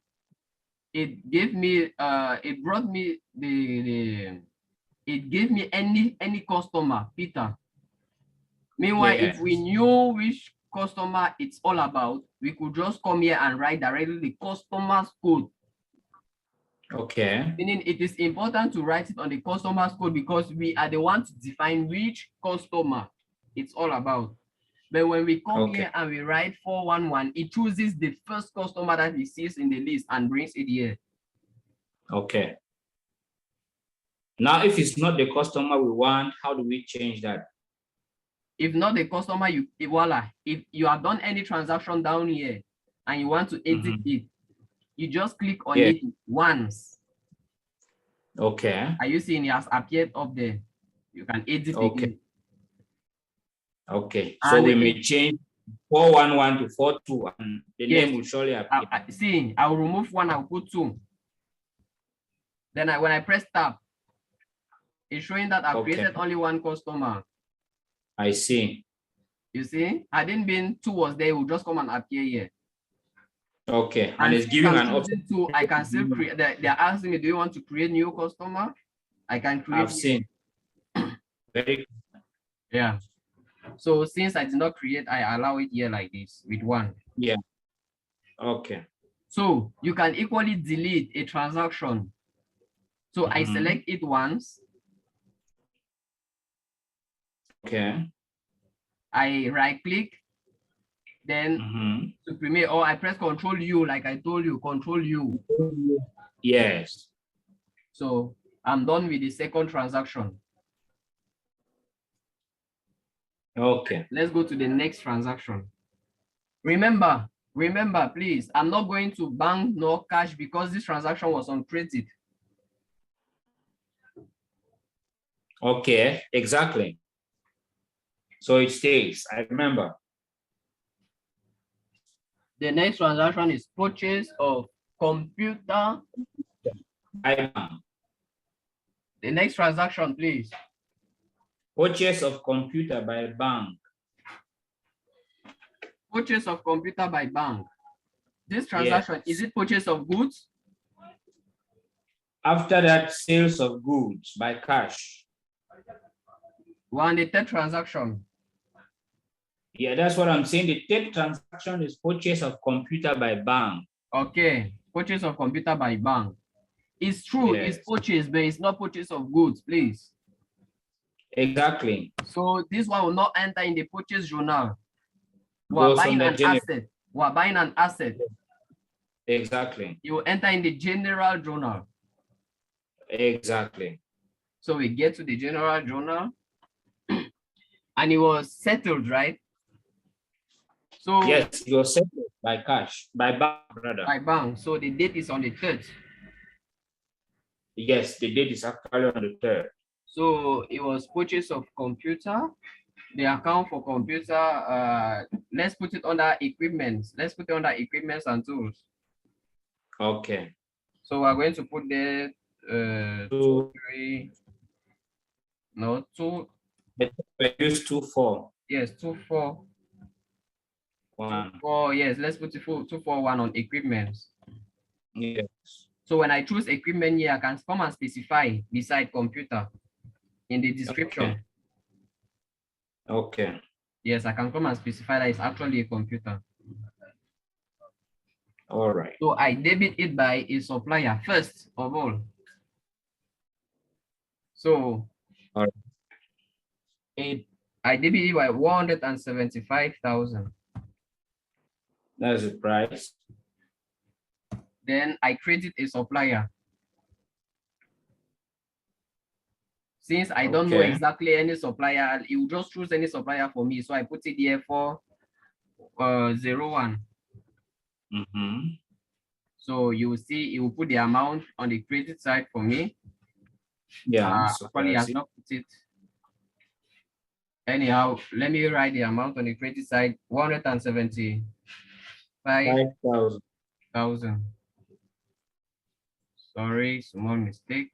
it gave me it brought me it gave me any customer, Peter. Meanwhile, Yes. if we knew which customer it's all about, we could just come here and write directly the customer's code. Okay. Meaning it is important to write it on the customer's code because we are the ones to define which customer it's all about. But when we come here and we write 411, it chooses the first customer that it sees in the list and brings it here. Okay. Now, if it's not the customer we want, how do we change that? If not the customer, voila. If you have done any transaction down here and you want to edit it, you just click on it once. Okay. Are you seeing it has appeared up there? You can edit again. Okay. So we may change 411 to 42 and the name will surely appear. See, I will remove one, I'll put 2. Then when I press tab, it's showing that I've created only one customer. I see. You see, hadn't been 2 was there, it will just come and appear here. Okay, and it's giving an option. I can still create. They're asking me, do you want to create new customer? I can create. I've seen. Very. Yeah. So since I did not create, I allow it here like this with 1. Yeah. Okay. So you can equally delete a transaction. So I select it once. Okay. I right click, then to premiere, or I press Control U, like I told you, Control U. Yes. So I'm done with the second transaction. Okay. Let's go to the next transaction. Remember, please, I'm not going to bank nor cash because this transaction was on credit. Okay, exactly. So it stays, I remember. The next transaction is purchase of computer by bank. The next transaction, please. Purchase of computer by bank. Purchase of computer by bank. This transaction, Yes. is it purchase of goods? After that, sales of goods by cash. We're on the third transaction. Yeah, that's what I'm saying. The third transaction is purchase of computer by bank. Okay, purchase of computer by bank. It's true, Yes. it's purchase, but it's not purchase of goods, please. Exactly. So this one will not enter in the purchase journal. We're Goes buying on the an general. asset. We're buying an asset. Exactly. You will enter in the general journal. Exactly. So we get to the general journal and it was settled, right? So Yes, you're settled by cash, by bank, brother. by bank. So the date is on the 3rd. Yes, the date is actually on the 3rd. So it was purchase of computer. The account for computer, let's put it under equipment. Let's put it under equipments and tools. Okay. So we're going to put there 2, 3, no, 2. Use 2, 4. Yes, 2, 4. 1. 4, yes, let's put it 2, 4, 1 on equipment. Yes. So when I choose equipment here, I can come and specify beside computer in the description. Okay. Yes, I can come and specify that it's actually a computer. All right. So I debit it by a supplier first of all. So All right. I debit it by 175,000. That's the price. Then I created a supplier. Since I don't know exactly any supplier, you just choose any supplier for me. So I put it here for 01. So you will see, it will put the amount on the credit side for me. Yeah. Probably has not put it. Anyhow, let me write the amount on the credit side, 175,000. Sorry, small mistake.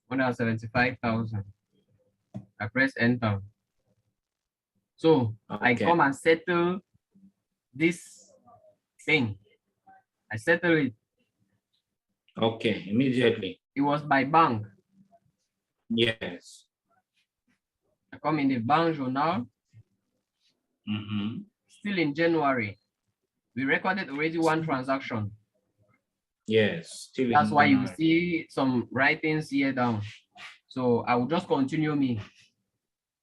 175,000. I press enter. So I come and settle this thing. I settle it. Okay, immediately. It was by bank. Yes. I come in the bank journal. Still in January. We recorded already one transaction. Yes. Still That's why January. you see some writings here down. So I will just continue me.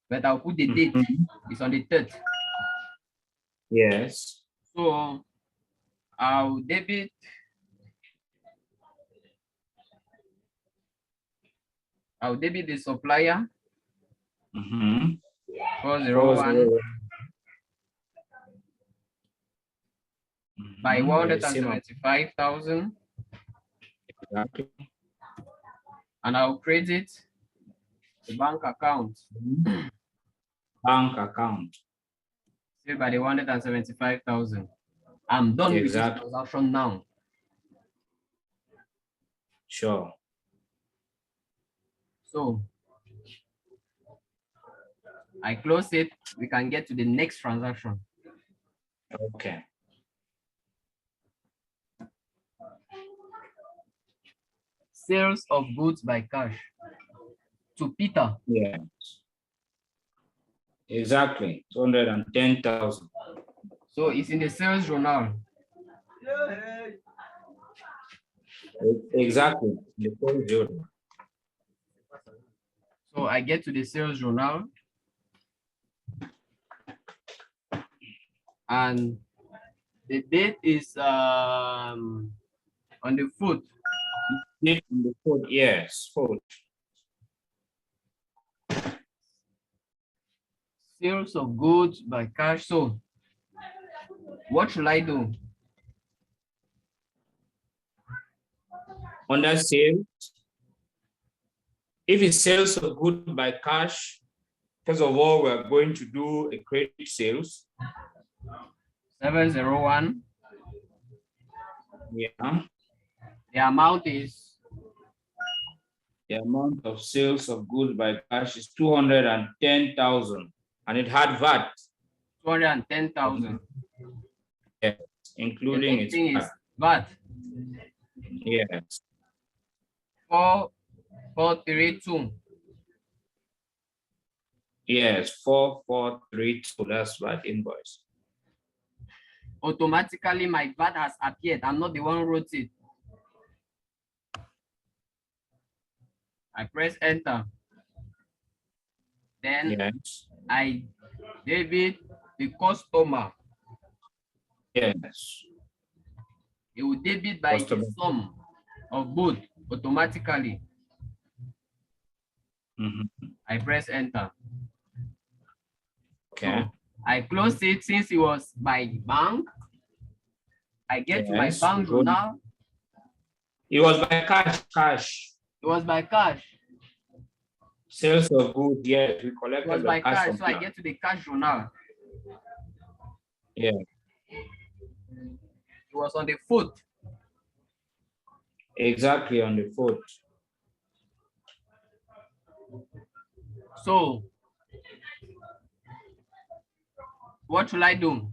But I'll put the date. It's on the 3rd. Yes. So I'll debit the supplier 401 by 175,000. Exactly. And I'll credit the bank account. Bank account. Still by the 175,000. I'm done with this transaction now. Sure. So I close it. We can get to the next transaction. Okay. Sales of goods by cash to Peter. Yeah. Exactly. 210,000. So it's in the sales journal. Exactly. The sales journal. So I get to the sales journal. And the date is on the 4th. Date on the 4th, yes, 4th. Sales of goods by cash. So what should I do? Under sales, if it's sales of goods by cash, first of all, we're going to do a credit sales. 701 Yeah. The amount is The amount of sales of goods by cash is 210,000, and it had VAT. 210,000. Yes, The including next its thing is VAT. VAT. Yes. 4432. Yes, 4432. That's VAT invoice. Automatically, my VAT has appeared. I'm not the one who wrote it. I press enter. Then Yes. I debit the customer. Yes. It will debit by the Customer. sum of both automatically. I press enter. Okay. So I close it since it was by bank. I get to my Yes. bank journal. It was by cash. It was by cash. Sales of goods, yes, we It collected was the by cash cash. from So I here. get to the cash journal. Yeah, It was on the foot. exactly, on the foot. So what should I do?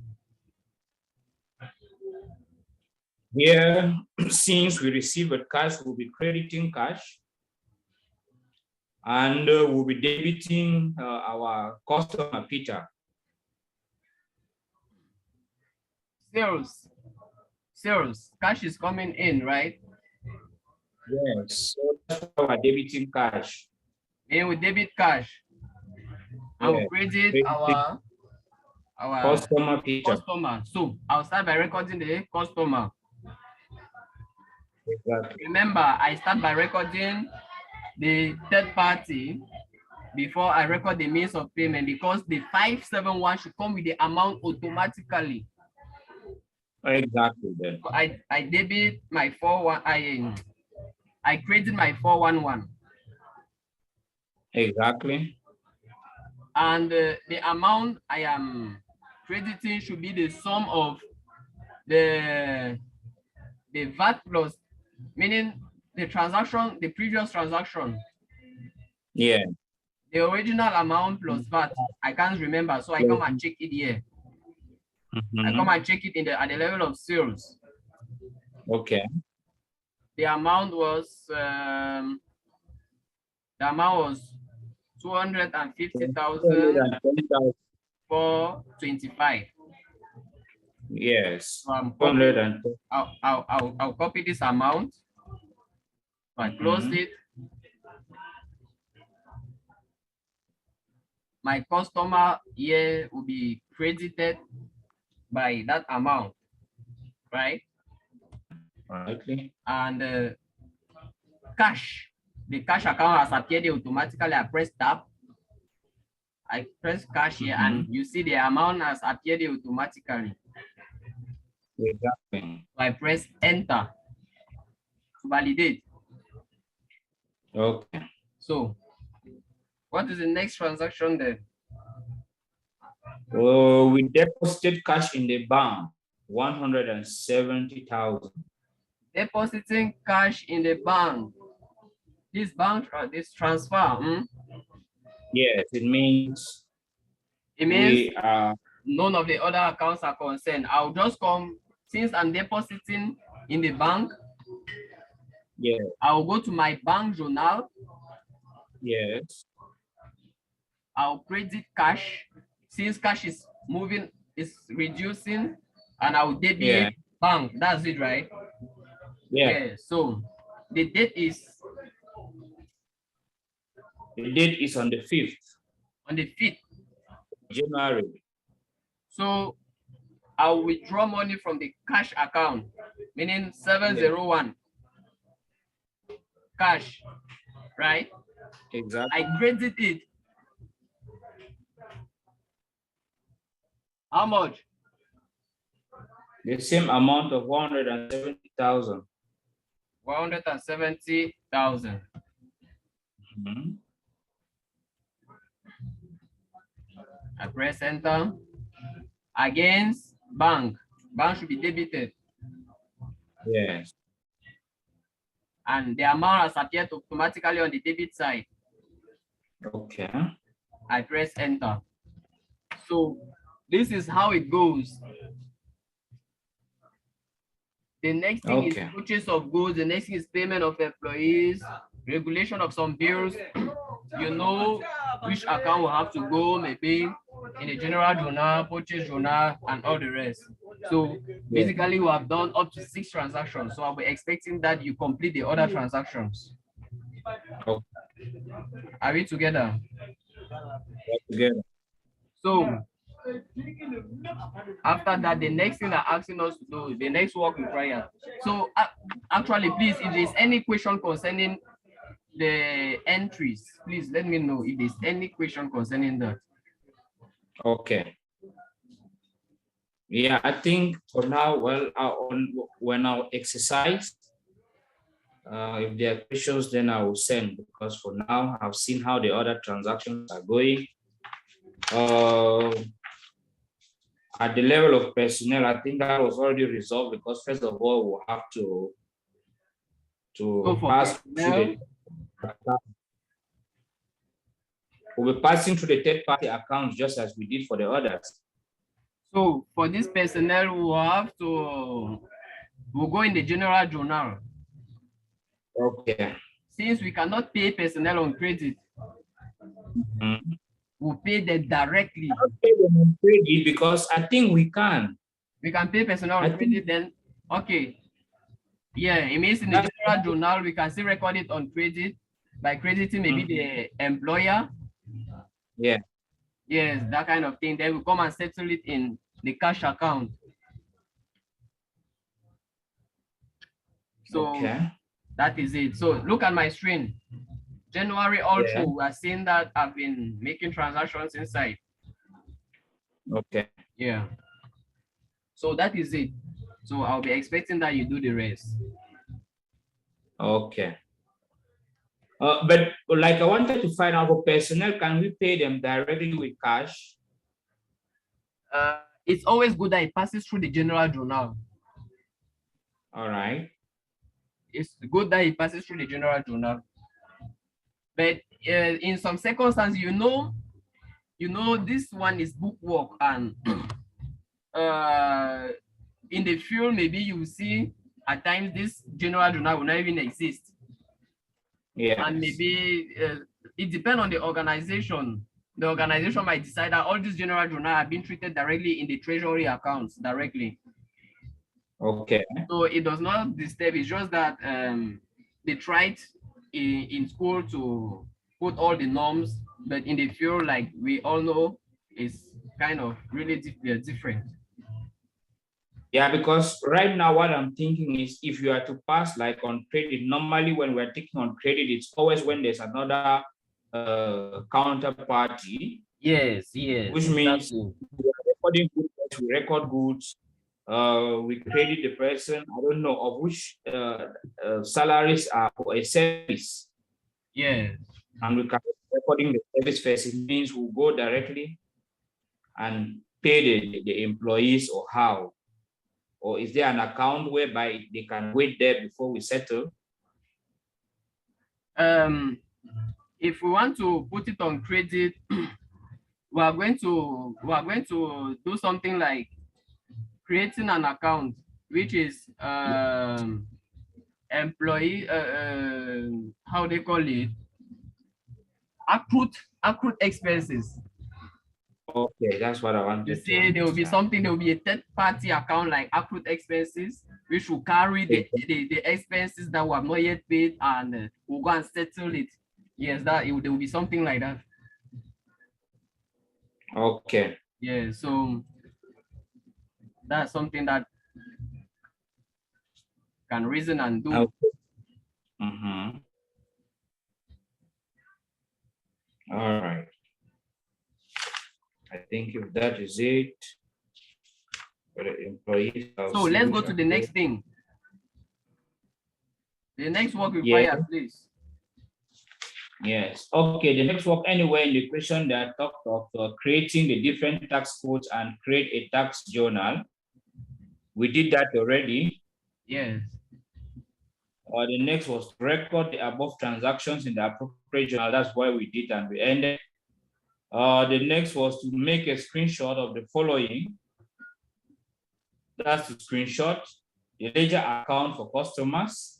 Here, since we receive a cash, we'll be crediting cash, and we'll be debiting our customer, Peter. Sales. Cash is coming in, right? Yes, so that's why we're debiting cash. Then we debit cash. And we credit our customer, Peter. customer. So I'll start by recording the customer. Exactly. Remember, I start by recording the third party before I record the means of payment, because the 571 should come with the amount automatically. Exactly. Then. So I debit my 41. I created my 411. Exactly. And the amount I am crediting should be the sum of the VAT plus, meaning the transaction, the previous transaction. Yeah. The original amount plus VAT. I can't remember, so I come and check it here. I come and check it at the level of sales. Okay. The amount was 250,000 for 25. Yes. So I'm 200. I'll copy this amount. So I close it. My customer here will be credited by that amount, right? Rightly. And cash, the cash account has appeared automatically. I press tab. I press cash here, and you see the amount has appeared automatically. Exactly. So I press enter to validate. Okay. So what is the next transaction then? We deposited cash in the bank, 170,000. Depositing cash in the bank. This this transfer. Yes, it means we are none of the other accounts are concerned. I'll just come, since I'm depositing in the bank. Yeah. I'll go to my bank journal. Yes. I'll credit cash. Since cash is moving, is reducing, and I'll debit bank. That's it, right? Yeah. So the date is on the 5th. On the 5th. January. So I'll withdraw money from the cash account, meaning 701. Cash, right? Exactly. I credit it. How much? The same amount of 170,000. 170,000. I press enter. Against bank. Bank should be debited. Yes. And the amount has appeared automatically on the debit side. Okay. I press enter. So this is how it goes. The next thing is Okay. purchase of goods. The next thing is payment of employees, regulation of some bills. You know which account will have to go, maybe in the general journal, purchase journal, and all the rest. So Yeah. basically, we have done up to 6 transactions. So I'll be expecting that you complete the other transactions. Okay. Are we together? Together. So after that, the next thing they're asking us to do, the next work required. So actually, please, if there's any question concerning the entries, please let me know if there's any question concerning that. Okay. Yeah, I think for now, well, when I'll exercise, if there are questions, then I will send, because for now I've seen how the other transactions are going. At the level of personnel, I think that was already resolved, because first of all, we'll have to pass through the, we'll be passing through the third-party accounts just as we did for the others. So for this personnel, we'll go in the general journal. Okay. Since we cannot pay personnel on credit, we'll pay them directly. I'll pay them on credit, because I think we can. We can pay personnel on credit, then okay. Yeah, it means in the general journal, we can still record it on credit by crediting maybe the employer. Yeah. Yes, that kind of thing. Then we come and settle it in the cash account. So okay. That is it. So look at my screen. January also, we are seeing that I've been making transactions inside. Okay. Yeah. So that is it. So I'll be expecting that you do the rest. Okay. But like I wanted to find out for personnel, can we pay them directly with cash? It's always good that it passes through the general journal. All right. It's good that it passes through the general journal. But in some circumstances, you know, this one is book work, and in the field, maybe you see at times this general journal will not even exist. Yeah. And maybe it depends on the organization. The organization might decide that all these general journal are being treated directly in the treasury accounts directly. Okay. So it does not disturb. It's just that they tried in school to put all the norms, but in the field, like we all know, is kind of really different. Yeah, because right now what I'm thinking is, if you are to pass like on credit, normally when we're taking on credit, it's always when there's another counterparty. Yes, yes. Which means we are recording goods, we record goods, we credit the person, I don't know of which salaries are for a service. Yes. And we can recording the service first. It means we'll go directly and pay the employees, or how? Or is there an account whereby they can wait there before we settle? If we want to put it on credit, we are going to do something like creating an account, which is employee how they call it, accrued expenses. Okay, that's what I wanted. You see, there will be something, there will be a third-party account like accrued expenses, which will carry the expenses that we have not yet paid, and we'll go and settle it. Yes, there will be something like that. Okay. Yeah, so that's something that can reason and do. Okay. All right. I think if that is it for the employees. So let's go to the next thing. The next work required, please. Yes. Okay. The next work, anyway, in the question that talked of creating the different tax codes and create a tax journal. We did that already. Yes. The next was to record the above transactions in the appropriate journal. That's why we did and we ended. The next was to make a screenshot of the following. That's to screenshot the ledger account for customers,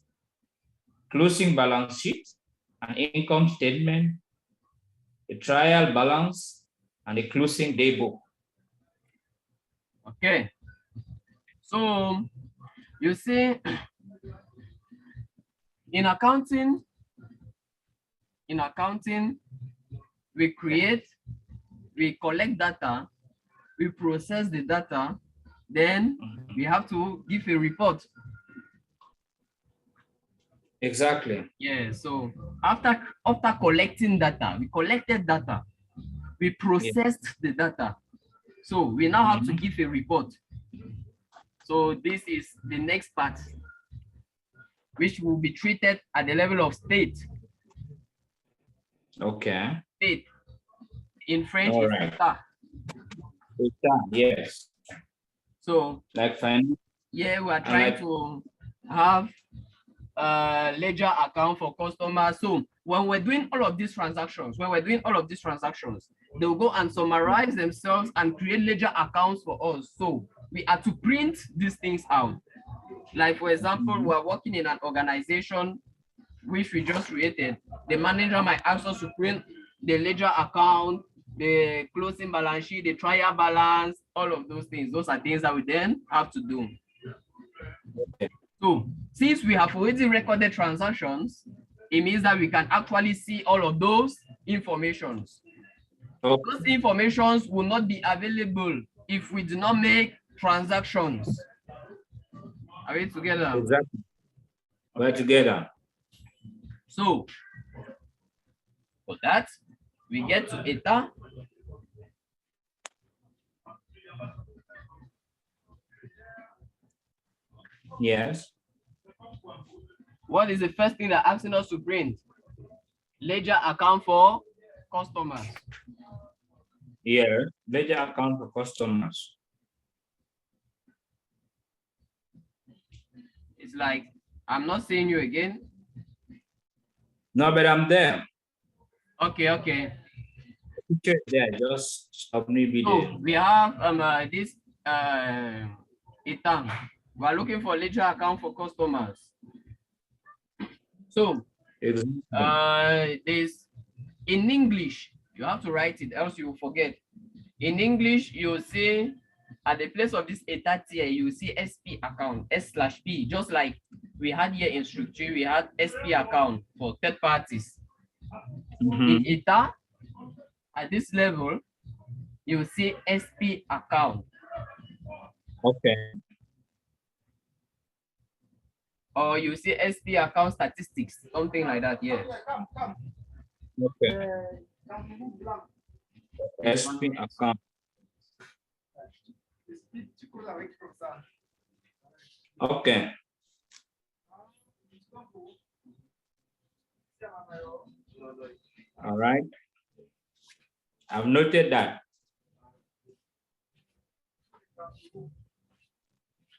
closing balance sheet, an income statement, the trial balance, and the closing day book. Okay. So you see, in accounting, we create, we collect data, we process the data, then we have to give a report. Exactly. Yeah, so after collecting data, we collected data, we processed the data. So we now have to give a report. So this is the next part, which will be treated at the level of state. Okay. State. In French, All is right. état. Yes. So like fine. Yeah, we are trying to have a ledger account for customers. So when we're doing all of these transactions, they will go and summarize themselves and create ledger accounts for us. So we are to print these things out. Like, for example, we are working in an organization which we just created. The manager might ask us to print the ledger account, the closing balance sheet, the trial balance, all of those things. Those are things that we then have to do. Okay. So since we have already recorded transactions, it means that we can actually see all of those informations. Okay. Those informations will not be available if we do not make transactions. Are we together? Exactly. We're together. So for that, we get to état. Yes. What is the first thing that asking us to print? Ledger account for customers. Yeah, ledger account for customers. It's like, I'm not seeing you again. No, but I'm there. Okay. Picture there, just stop me video. So we have this état. We are looking for ledger account for customers. So this in English, you have to write it, else you will forget. In English, you see at the place of this état here, you see SP account, S/P, just like we had here in structure, we had SP account for third parties. In état, at this level, you see SP account. Okay. Or you see SP account statistics, something like that, yeah. Okay. SP account. Okay. All right. I've noted that.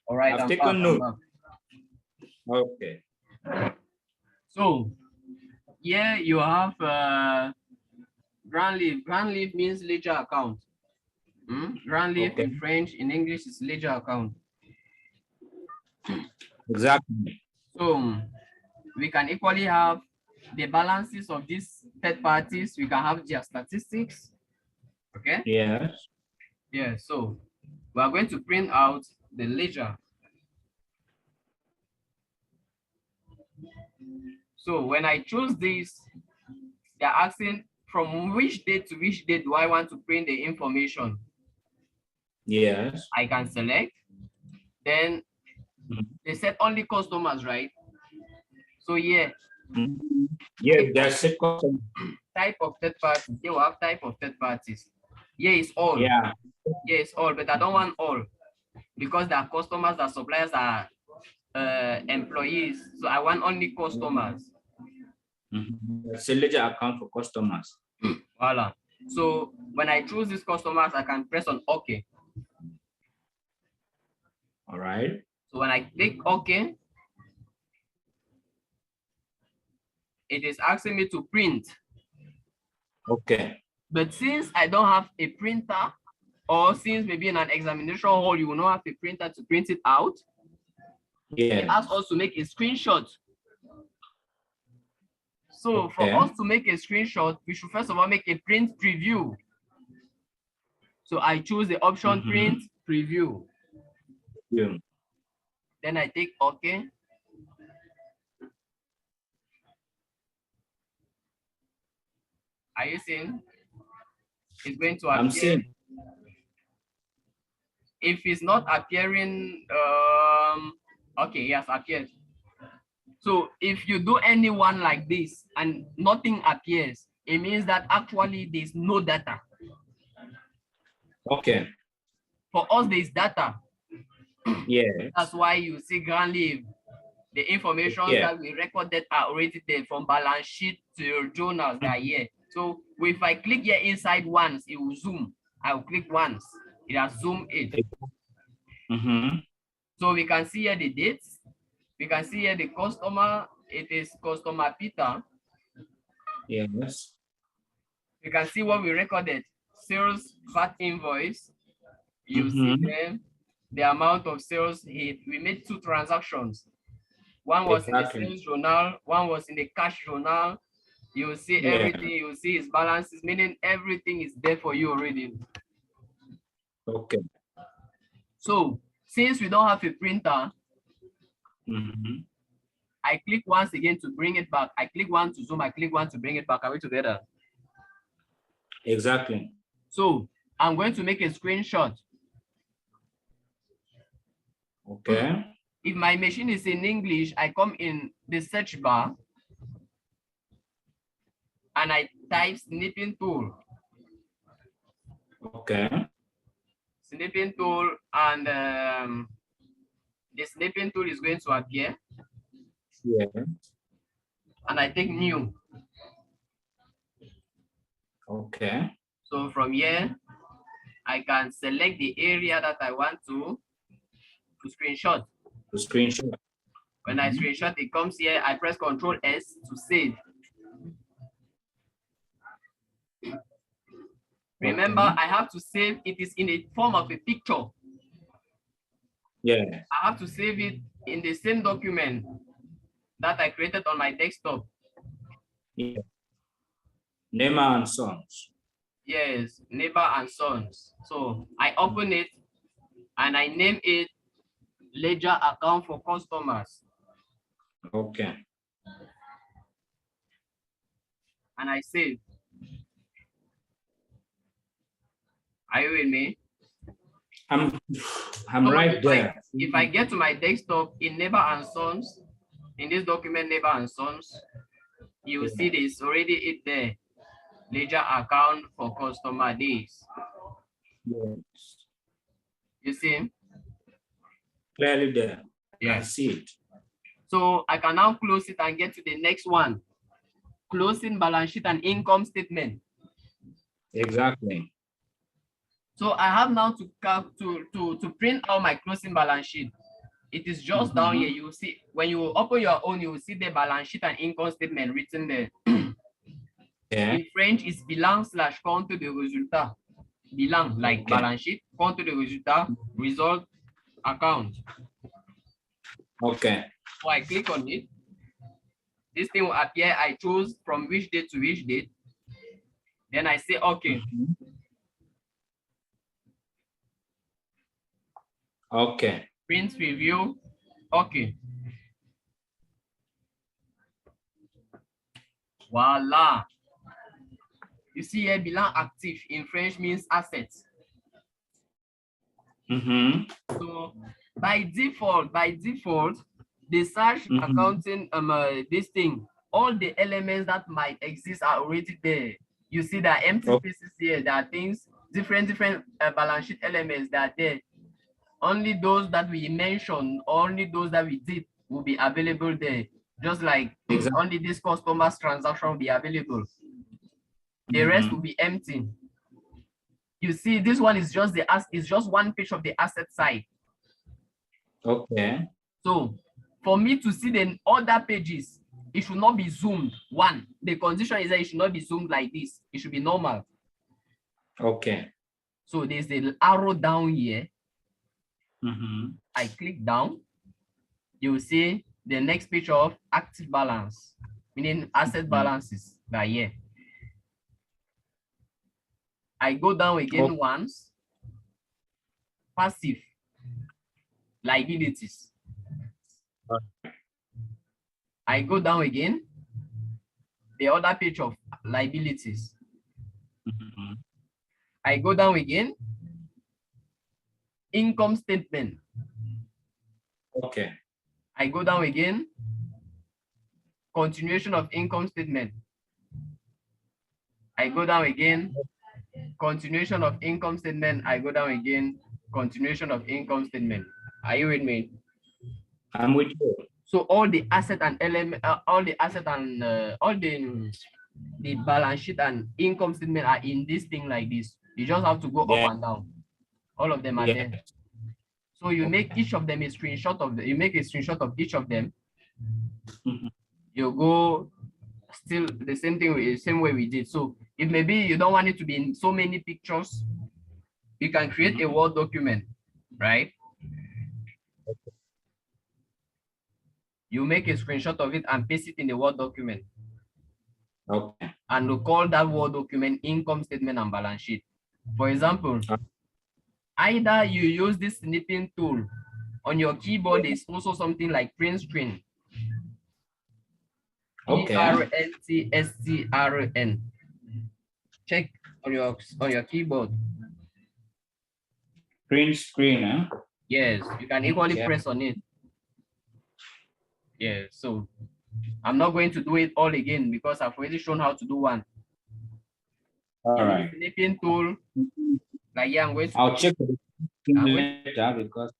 All right. I've taken note. Okay. So here you have grand leave. Grand leave means ledger account. Grand leave in French, in English is ledger account. Exactly. So we can equally have the balances of these third parties. We can have their statistics. Okay. Yes. Yeah. So we are going to print out the ledger. So when I choose this, they're asking from which date to which date do I want to print the information? Yes. I can select. Then they said only customers, right? So yeah. Yeah, that's a type of third parties. They will have type of third parties. Yeah, it's all. Yeah. Yeah, it's all, but I don't want all because there are customers, that suppliers, are employees. So I want only customers. It's a ledger account for customers. Voila. So when I choose these customers, I can press on OK. All right. So when I click OK, it is asking me to print. Okay. But since I don't have a printer, or since maybe in an examination hall, you will not have a printer to print it out, it Yeah. asks us to make a screenshot. So Okay. for us to make a screenshot, we should first of all make a print preview. So I choose the option print preview. Yeah. Then I take OK. Are you seeing? It's going to appear. I'm seeing. If it's not appearing, okay, yes, appeared. So if you do any one like this and nothing appears, it means that actually there's no data. Okay. For us, there's data. Yeah. That's why you see grand leave. The information that we recorded are already there, from balance sheet to your journals that are here. So if I click here inside once, it will zoom. I will click once, it has zoomed it. So we can see here the dates. We can see here the customer. It is customer Peter. Yes. We can see what we recorded. Sales VAT invoice. You see them, the amount of sales hit. We made 2 transactions. One was in the sales journal, one was in the cash journal. You will see everything, you will see his balances, meaning everything is there for you already. Okay. So since we don't have a printer, I click once again to bring it back. I click one to zoom, I click one to bring it back. Are we together? Exactly. So I'm going to make a screenshot. Okay. If my machine is in English, I come in the search bar and I type snipping tool. Okay. Snipping tool, and the snipping tool is going to appear. Yeah. And I take new. Okay. So from here, I can select the area that I want to screenshot. To screenshot. When I screenshot, it comes here. I press Ctrl S to save. Remember, I have to save it is in the form of a picture. Yeah. I have to save it in the same document that I created on my desktop. Yeah. Neighbor and Sons. Yes, Neighbor and Sons. So I open it and I name it Ledger Account for Customers. Okay. And I save. Are you with me? I'm So right there. If I get to my desktop in Neighbor and Sons, in this document Neighbor and Sons, you will see this already it there. Ledger Account for Customer Days. Yes. You see? Clearly there. Yeah. I see it. So I can now close it and get to the next one. Closing balance sheet and income statement. Exactly. So I have now to print out my closing balance sheet. It is just down here. You will see when you open your own, you will see the balance sheet and income statement written there. Yeah. In French, it's bilan/compte de résultat. Bilan, like balance sheet, compte de résultat, result, account. Okay. So I click on it. This thing will appear. I choose from which date to which date. Then I say, okay. Okay. Print review. Okay. Voila. You see here, bilan active in French means assets. So by default, the search accounting this thing, all the elements that might exist are already there. You see there are empty spaces here. There are things, different balance sheet elements that are there. Only those that we mentioned, only those that we did will be available there. Just like only this customer's transaction will be available. The rest will be empty. You see, this one is just one page of the asset side. Okay. So for me to see the other pages, it should not be zoomed. One, the condition is that it should not be zoomed like this. It should be normal. Okay. So there's the arrow down here. Mm-hmm. I click down. You will see the next picture of active balance, meaning asset balances that here. I go down again once. Passive liabilities. I go down again. The other page of liabilities. Mm-hmm. I go down again. Income statement. Okay. I go down again. Continuation of income statement. I go down again. Continuation of income statement. I go down again. Continuation of income statement. Are you with me? I'm with you. So all the asset and element, all the asset and all the balance sheet and income statement are in this thing like this. You just have to go up and down. All of them are there. So you make each of them a screenshot of you make a screenshot of each of them. You go still the same thing, the same way we did. So if maybe you don't want it to be in so many pictures, you can create a Word document, right? You make a screenshot of it and paste it in the Word document. Okay. And we call that Word document income statement and balance sheet. For example, either you use this snipping tool on your keyboard, is also something like print screen. Okay. PRNTSTRN. Check on your keyboard. Print screen, huh? Yes, you can equally press on it. Yeah, so I'm not going to do it all again because I've already shown how to do one. All right. Snipping tool. Like yeah, I'm going to. I'll check it later because.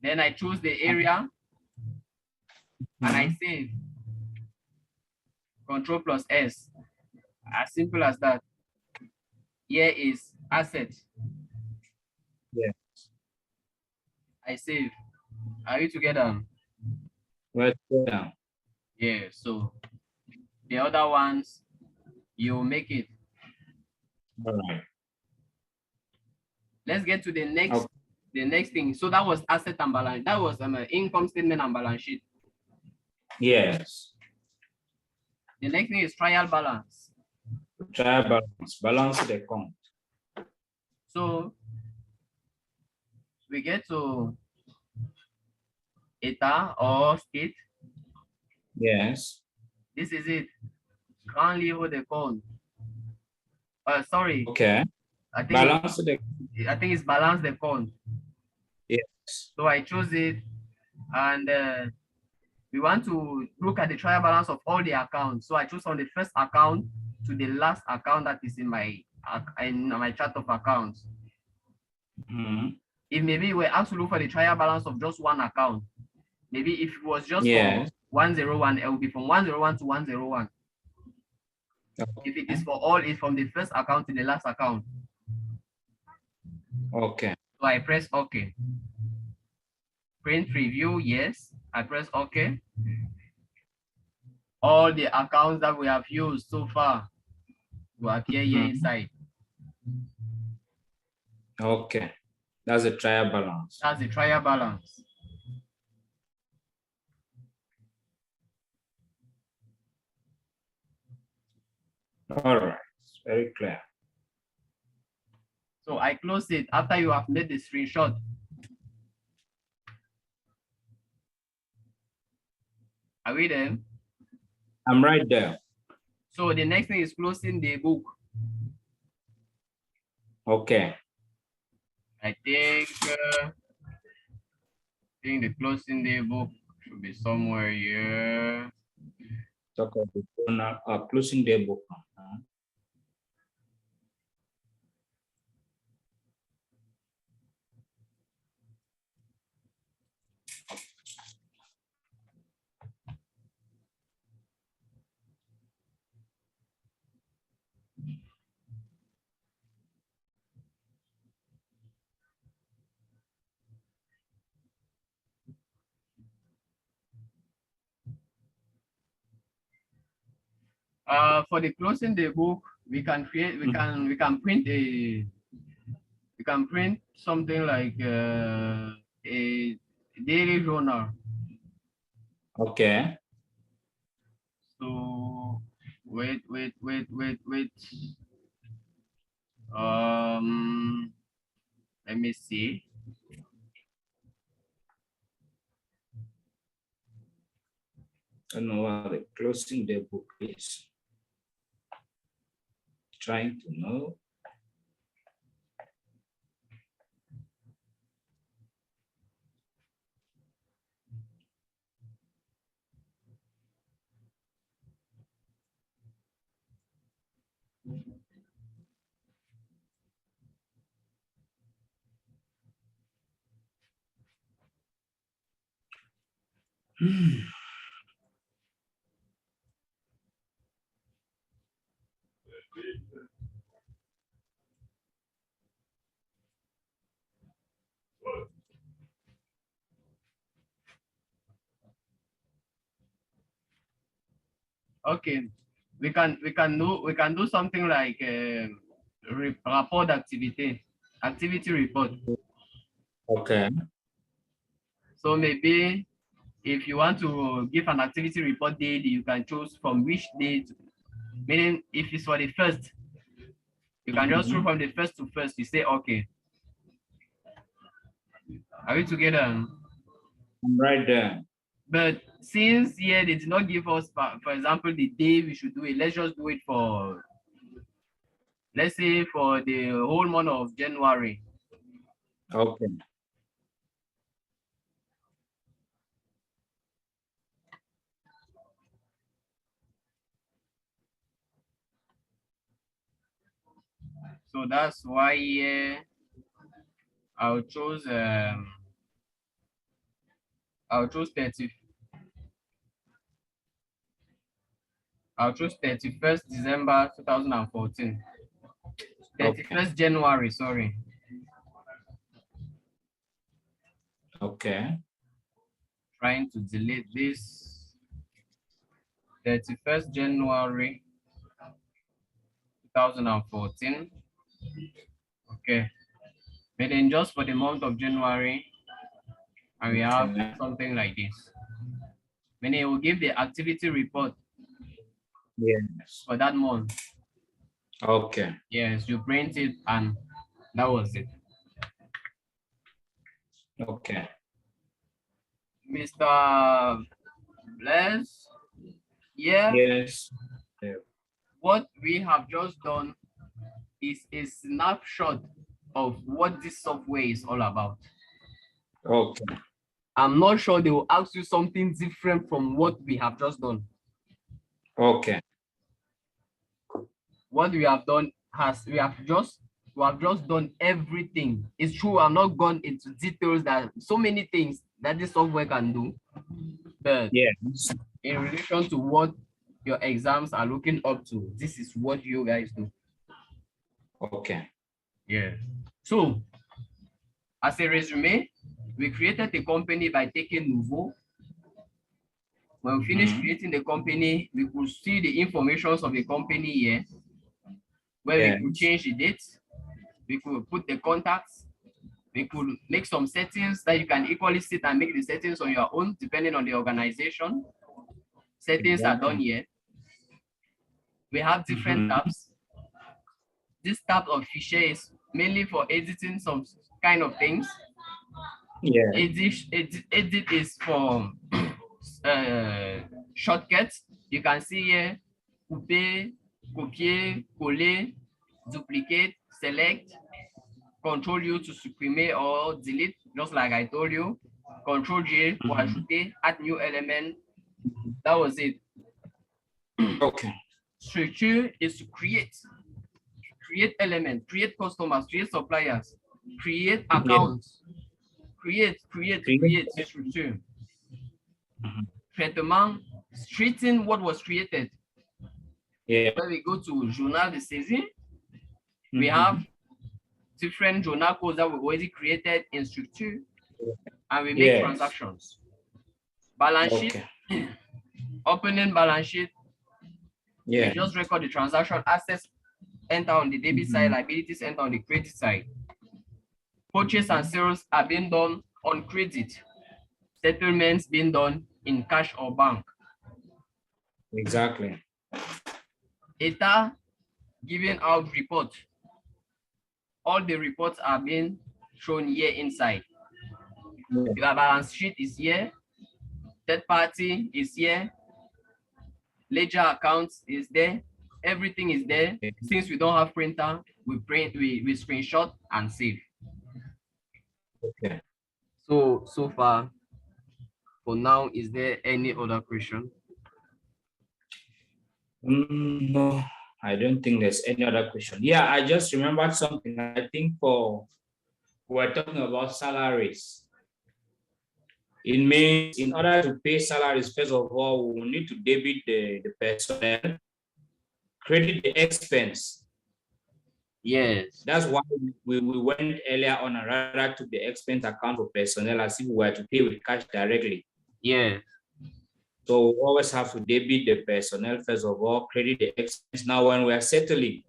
Then I choose the area and I save. Control plus S. As simple as that. Here is assets. Yeah. I save. Are you together? Let's go down. Yeah, so the other ones, you make it. All right. Let's get to the next thing. So that was asset and balance. That was income statement and balance sheet. Yes. The next thing is trial balance. Trial balance. Balance the account. So we get to ETA or state. Yes. This is it. Grand livre de compte. Sorry. Okay. I think balance the. I think it's balance the compte. Yes. So I choose it, and we want to look at the trial balance of all the accounts. So I choose from the first account to the last account that is in my chart of accounts. If maybe we're asked to look for the trial balance of just one account, maybe if it was just for 101, it will be from 101 to 101. Okay. If it is for all, it's from the first account to the last account. Okay. So I press OK. Print review, yes. I press OK. All the accounts that we have used so far will appear here inside. Okay. That's a trial balance. That's the trial balance. All right. It's very clear. So I close it after you have made the screenshot. Are we there? I'm right there. So the next thing is closing the book. Okay. I think the closing the book should be somewhere here. Talk about the journal, closing the book. For the closing the book, we can create, we can print something like a daily journal. Okay. So wait. Let me see. I don't know what the closing the book is. Trying to know. Okay, we can do something like report activity report. Okay. So maybe if you want to give an activity report daily, you can choose from which date. Meaning, if it's for the first, you can just choose from the first to first. You say, okay, are we together? I'm right there. But since here they did not give us, for example, the day we should do it, let's just do it for, let's say, for the whole month of January. Okay. So that's why I'll choose 30. I'll choose 31st December 2014. 31st January, sorry. Okay. Trying to delete this. 31st January 2014. Okay. But then just for the month of January, and we have something like this. Then it will give the activity report. Yes. For that month. Okay. Yes, you print it and that was it. Okay. Mr. Bless, yeah. Yes. What we have just done is a snapshot of what this software is all about. Okay. I'm not sure they will ask you something different from what we have just done. Okay. What we have done we have just done everything. It's true, I'm not gone into details that so many things that this software can do, but yes, in relation to what your exams are looking up to, this is what you guys do. Okay. Yeah. So, as a resume, we created a company by taking Nouveau. When we finished creating the company, we could see the information of the company here, where we could change the dates, we could put the contacts, we could make some settings that you can equally sit and make the settings on your own, depending on the organization. Settings are done here. We have different tabs. This tab of fichier is mainly for editing some kind of things. Yeah. Edit is for shortcuts. You can see here, couper, copier, coller, duplicate, select, Control U to supprimer or delete, just like I told you. Control J for ajouter, add new element. That was it. Okay. Structure is to create elements, create customers, create suppliers, create accounts, create structure. Traitement, straighten what was created. Yeah. When we go to Journal de Saisie, we have different journal codes that we already created in structure, and we make transactions. Balance sheet, opening balance sheet, Yeah. You just record the transaction, assets enter on the debit side, liabilities enter on the credit side. Purchase and sales are being done on credit. Settlements being done in cash or bank. Exactly. ETA giving out report. All the reports are being shown here inside. Yeah. Your balance sheet is here. Third party is here. Ledger accounts is there. Everything is there. Okay. Since we don't have printer, we screenshot and save. Okay. So far, for now, is there any other question? No, I don't think there's any other question. Yeah, I just remembered something. I think we're talking about salaries. It means in order to pay salaries, first of all, we will need to debit the personnel, credit the expense. Yes. That's why we went earlier on and rather took the expense account for personnel as if we were to pay with cash directly. Yeah. So we always have to debit the personnel first of all, credit the expense. Now, when we are settling,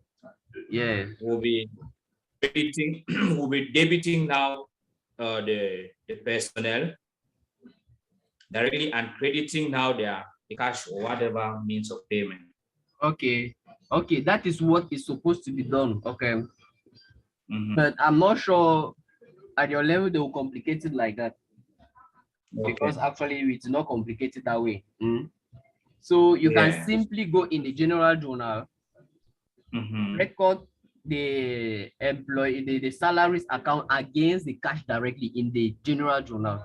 Yeah. we'll be debiting now the personnel directly and crediting now the cash or whatever means of payment. Okay. Okay, that is what is supposed to be done. Okay. Mhm. But I'm not sure at your level they will complicate it like that. Because Okay. actually it's not complicated that way. So you can Yeah. simply go in the general journal, Mhm. record the employee, the salaries account against the cash directly in the general journal.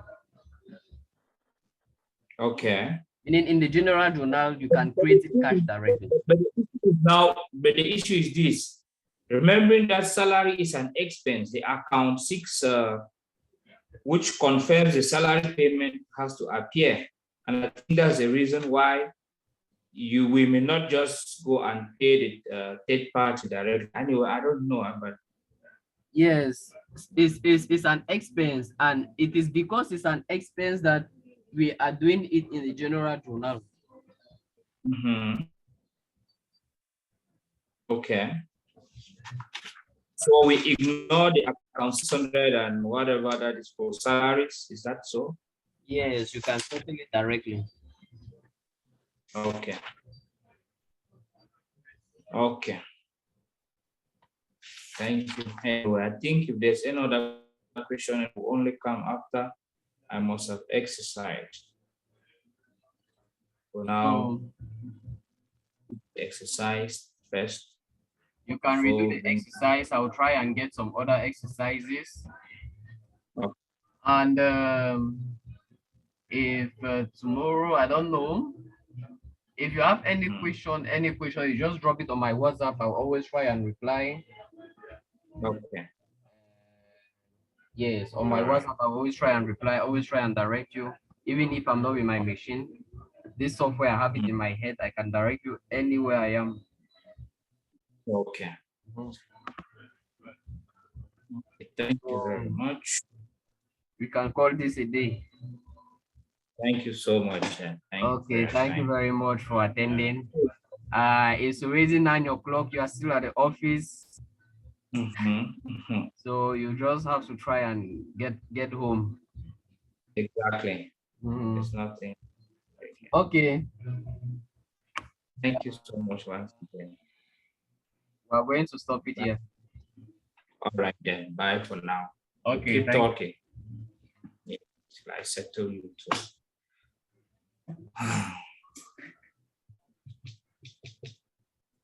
Okay. And then in the general journal, you can create it cash directly. But the issue is this. Remembering that salary is an expense, the account 6, which confirms the salary payment, has to appear. And I think that's the reason why we may not just go and pay the third party directly. Anyway, I don't know, but Yes, it's an expense, and it is because it's an expense that we are doing it in the general journal. okay. So we ignore the account 600 and whatever that is for salaries. Is that so? Yes, you can settle it directly. Okay. Okay. Thank you. Anyway, I think if there's any other question, it will only come after I must have exercised. For now, exercise first. You can redo the exercise. I'll try and get some other exercises. Okay. And if tomorrow, I don't know, if you have any question, you just drop it on my WhatsApp. I'll always try and reply. Okay. Yes, on my WhatsApp, I'll always try and reply, always try and direct you. Even if I'm not with my machine, this software, I have it in my head. I can direct you anywhere I am. Okay. Thank you very much. We can call this a day. Thank you so much. Thank you very much for attending. It's already 9 o'clock. You are still at the office. So you just have to try and get home. Exactly. There's nothing. Okay. Thank you so much once again. We're going to stop it here. All right then. Bye for now. Okay. Keep talking. Yeah, I settle you too.